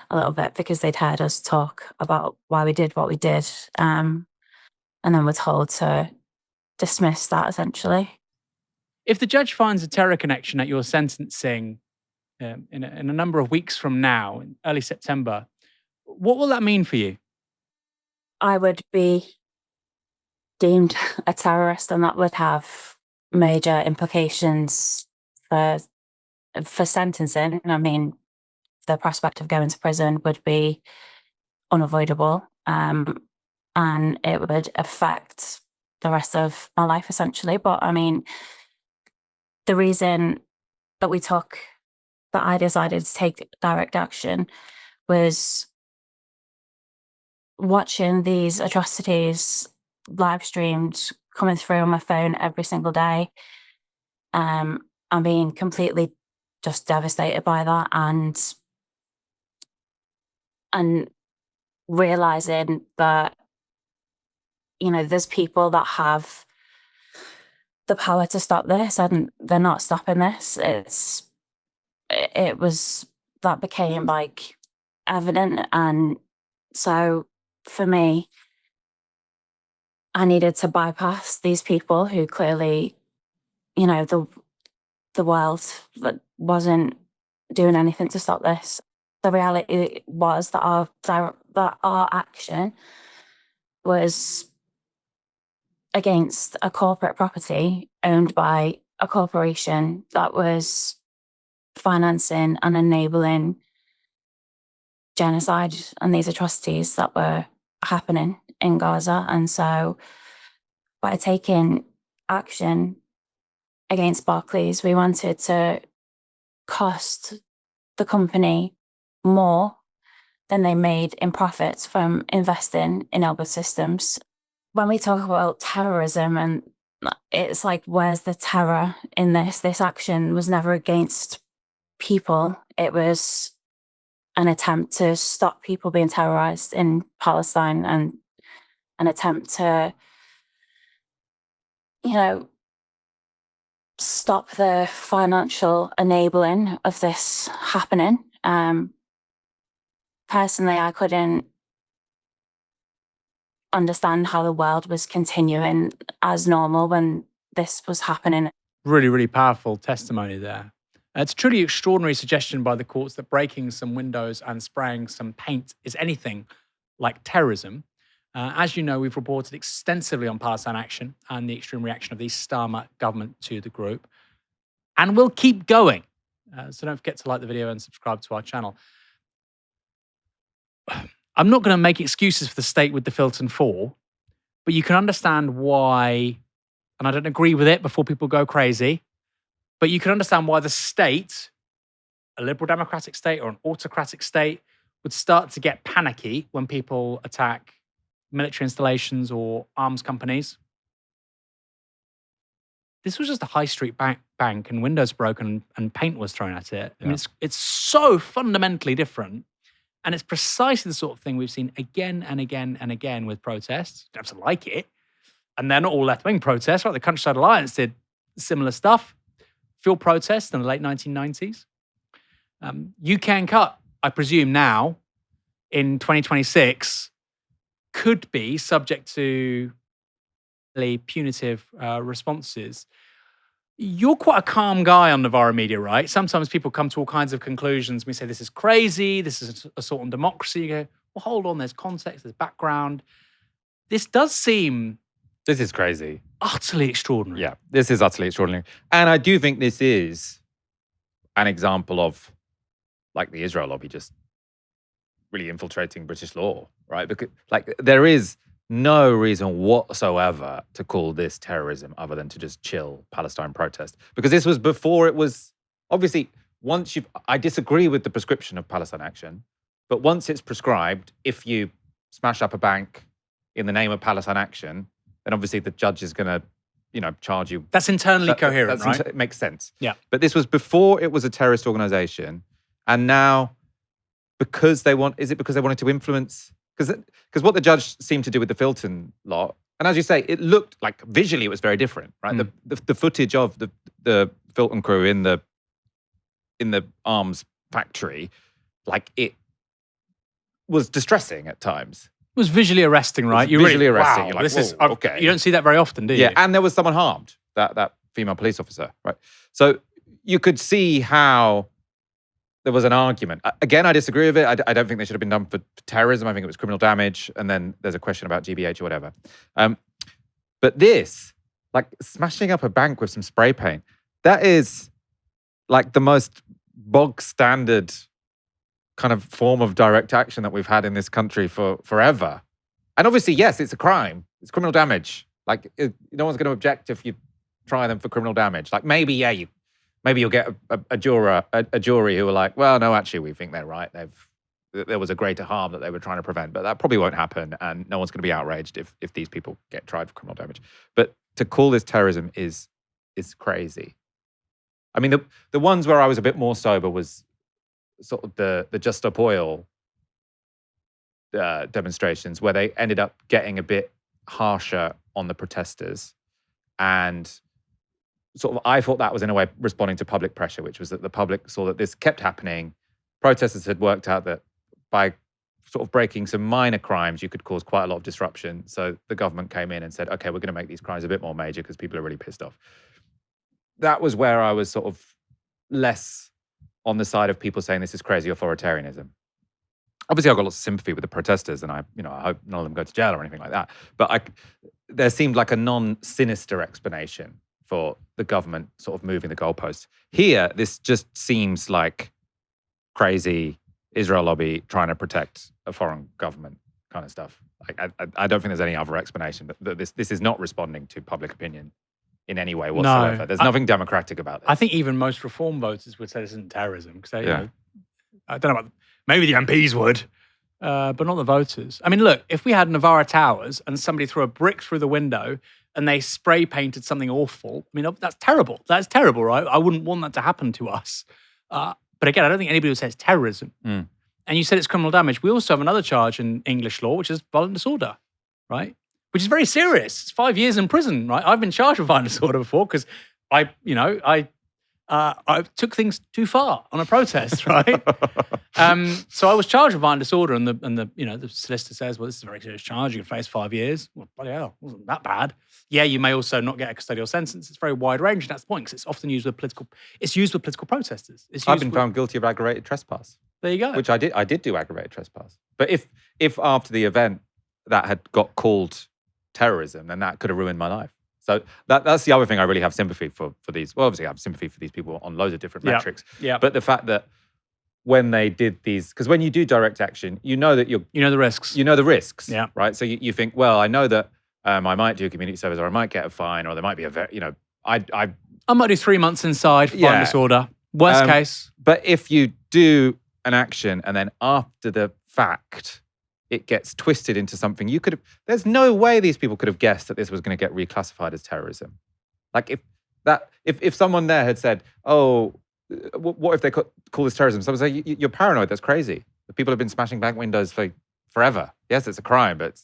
a little bit because they'd heard us talk about why we did what we did. And then we're told to dismiss that essentially. If the judge finds a terror connection at your sentencing in a number of weeks from now, in early September, what will that mean for you? I would be deemed a terrorist, and that would have major implications for sentencing. I mean, the prospect of going to prison would be unavoidable, and it would affect the rest of my life essentially. But I mean, the reason that I decided to take direct action was watching these atrocities live streamed coming through on my phone every single day. I'm being completely just devastated by that, and realizing that, you know, there's people that have the power to stop this and they're not stopping this. That became like evident. And so for me, I needed to bypass these people who clearly, you know, the world that wasn't doing anything to stop this. The reality was that our action was against a corporate property owned by a corporation that was financing and enabling genocide and these atrocities that were happening in Gaza. And so by taking action against Barclays, we wanted to cost the company more than they made in profits from investing in Elbit Systems. When we talk about terrorism, and it's like, where's the terror in this? This action was never against people. It was an attempt to stop people being terrorized in Palestine, and an attempt to, you know, stop the financial enabling of this happening. Personally, I couldn't understand how the world was continuing as normal when this was happening. Really, really powerful testimony there. It's a truly extraordinary suggestion by the courts that breaking some windows and spraying some paint is anything like terrorism. As you know, we've reported extensively on Palestine Action and the extreme reaction of the Starmer government to the group. And we'll keep going. So don't forget to like the video and subscribe to our channel. I'm not going to make excuses for the state with the Filton 4, but you can understand why, and I don't agree with it before people go crazy, but you can understand why the state, a liberal democratic state or an autocratic state, would start to get panicky when people attack military installations or arms companies. This was just a high street bank and windows broken and paint was thrown at it. I mean, it's so fundamentally different. And it's precisely the sort of thing we've seen again and again and again with protests. You don't have to like it. And they're not all left-wing protests, right? The Countryside Alliance did similar stuff. Field protests in the late 1990s. You Can Cut, I presume now, in 2026, could be subject to punitive responses. You're quite a calm guy on Novara Media, right? Sometimes people come to all kinds of conclusions. We say, this is crazy, this is an assault on democracy. You go, well, hold on, there's context, there's background. This does seem... This is crazy. Utterly extraordinary. Yeah, this is utterly extraordinary. And I do think this is an example of, like, the Israel lobby just really infiltrating British law, right? Because, like, there is no reason whatsoever to call this terrorism other than to just chill Palestine protest. Because this was before it was, obviously, I disagree with the prescription of Palestine Action, but once it's prescribed, if you smash up a bank in the name of Palestine Action, then obviously the judge is going to, you know, charge you. That's internally coherent, right? It makes sense. Yeah. But this was before it was a terrorist organization. And now, because they wanted to influence... Because what the judge seemed to do with the Filton lot, and as you say, it looked like visually it was very different, right? The footage of the Filton crew in the arms factory, like it was distressing at times. It was visually arresting, right? It was visually arresting. Wow, You're like, this is whoa, okay. You don't see that very often, do you? Yeah, and there was someone harmed, that female police officer, right? So you could see how there was an argument. Again, I disagree with it. I don't think they should have been done for terrorism. I think it was criminal damage. And then there's a question about GBH or whatever. But this, like smashing up a bank with some spray paint, that is like the most bog standard kind of form of direct action that we've had in this country for forever. And obviously, yes, it's a crime. It's criminal damage. Like, no one's going to object if you try them for criminal damage. Like, maybe you'll get a jury who are like, well, no, actually, we think they're right. There was a greater harm that they were trying to prevent, but that probably won't happen, and no one's going to be outraged if these people get tried for criminal damage. But to call this terrorism is crazy. I mean, the ones where I was a bit more sober was sort of the Just Stop Oil demonstrations, where they ended up getting a bit harsher on the protesters. And sort of, I thought that was in a way responding to public pressure, which was that the public saw that this kept happening. Protesters had worked out that by sort of breaking some minor crimes, you could cause quite a lot of disruption. So the government came in and said, okay, we're going to make these crimes a bit more major because people are really pissed off. That was where I was sort of less on the side of people saying this is crazy authoritarianism. Obviously, I've got lots of sympathy with the protesters, and I hope none of them go to jail or anything like that. But there seemed like a non-sinister explanation for the government sort of moving the goalposts. Here, this just seems like crazy Israel lobby trying to protect a foreign government kind of stuff. Like, I don't think there's any other explanation. That this is not responding to public opinion in any way whatsoever. No, There's nothing democratic about this. I think even most reform voters would say this isn't terrorism. Because I don't know about, maybe the MPs would, but not the voters. I mean, look, if we had Novara Towers and somebody threw a brick through the window and they spray painted something awful, I mean, that's terrible. That's terrible, right? I wouldn't want that to happen to us. But again, I don't think anybody would say it's terrorism. Mm. And you said it's criminal damage. We also have another charge in English law, which is violent disorder, right? Which is very serious. It's 5 years in prison, right? I've been charged with violent disorder before because I took things too far on a protest, right? So I was charged with violent disorder, and the solicitor says, well, this is a very serious charge. You can face 5 years. Well, bloody hell, it wasn't that bad. Yeah, you may also not get a custodial sentence. It's very wide range, and that's the point, because it's often used with political. It's used with political protesters. I've been found guilty of aggravated trespass. There you go. Which I did. I did do aggravated trespass. But if after the event that had got called terrorism, then that could have ruined my life. So that's the other thing I really have sympathy for these. Well, obviously I have sympathy for these people on loads of different metrics. Yeah. But the fact that when they did these, because when you do direct action, you know that you know the risks. You know the risks. Yeah. Right. So you think, well, I know that I might do community service, or I might get a fine, or there might be I might do 3 months inside for violent disorder. Worst case. But if you do an action and then after the fact it gets twisted into something, there's no way these people could have guessed that this was going to get reclassified as terrorism. Like if someone there had said, oh, what if they call this terrorism? Someone would say, you're paranoid, that's crazy. The people have been smashing bank windows for forever. Yes, it's a crime, but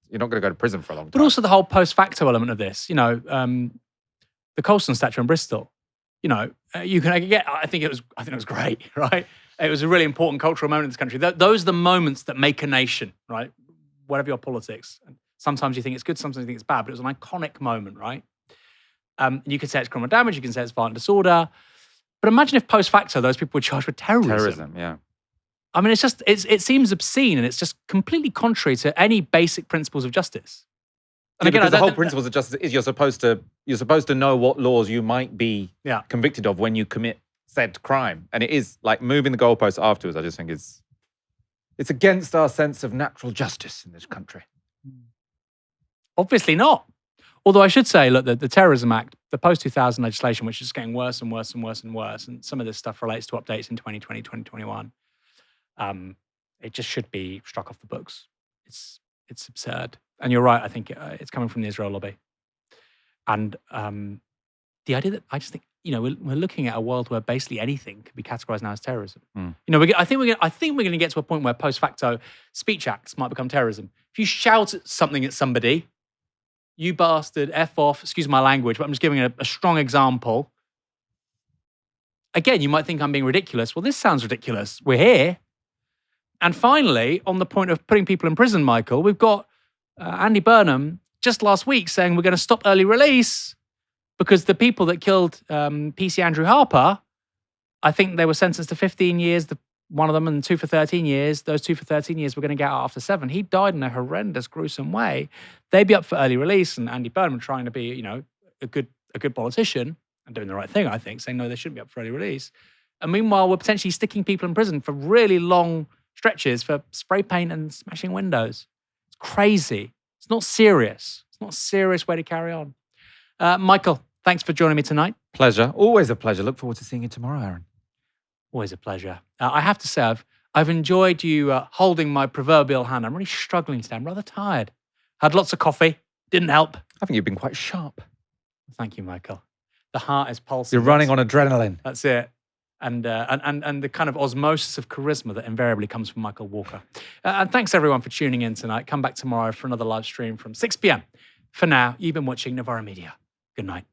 you're not going to go to prison for a long time. But also the whole post facto element of this, the Colston statue in Bristol, you can get, I think it was great, right? It was a really important cultural moment in this country. Those are the moments that make a nation, right? Whatever your politics. Sometimes you think it's good, sometimes you think it's bad, but it was an iconic moment, right? You could say it's criminal damage, you can say it's violent disorder. But imagine if post facto those people were charged with terrorism. Terrorism, yeah. I mean, it seems obscene, and it's just completely contrary to any basic principles of justice. And again, the whole principles of justice is you're supposed to know what laws you might be convicted of when you commit said crime. And it is like moving the goalposts afterwards, I just think it's against our sense of natural justice in this country. Obviously not. Although I should say, look, the Terrorism Act, the post-2000 legislation, which is getting worse and worse and worse and worse, and some of this stuff relates to updates in 2020, 2021, it just should be struck off the books. It's absurd. And you're right, I think it's coming from the Israel lobby. And the idea that I just think, we're looking at a world where basically anything can be categorized now as terrorism. I think we're going to get to a point where post facto speech acts might become terrorism. If you shout something at somebody, you bastard, F off, excuse my language, but I'm just giving a strong example. Again, you might think I'm being ridiculous. Well, this sounds ridiculous. We're here. And finally, on the point of putting people in prison, Michael, we've got Andy Burnham just last week saying we're going to stop early release because the people that killed PC Andrew Harper, I think they were sentenced to 15 years, one of them, and 2 for 13 years. Those 2 for 13 years were going to get out after 7. He died in a horrendous, gruesome way. They'd be up for early release, and Andy Burnham trying to be, you know, a good politician and doing the right thing, I think, saying no, they shouldn't be up for early release. And meanwhile, we're potentially sticking people in prison for really long stretches for spray paint and smashing windows. It's crazy. It's not serious. It's not a serious way to carry on. Michael, thanks for joining me tonight. Pleasure. Always a pleasure. Look forward to seeing you tomorrow, Aaron. Always a pleasure. I have to say, I've enjoyed you holding my proverbial hand. I'm really struggling today. I'm rather tired. Had lots of coffee. Didn't help. I think you've been quite sharp. Thank you, Michael. The heart is pulsing. You're running on adrenaline. That's it. And the kind of osmosis of charisma that invariably comes from Michael Walker. And thanks, everyone, for tuning in tonight. Come back tomorrow for another live stream from 6 p.m. For now, you've been watching Novara Media. Good night.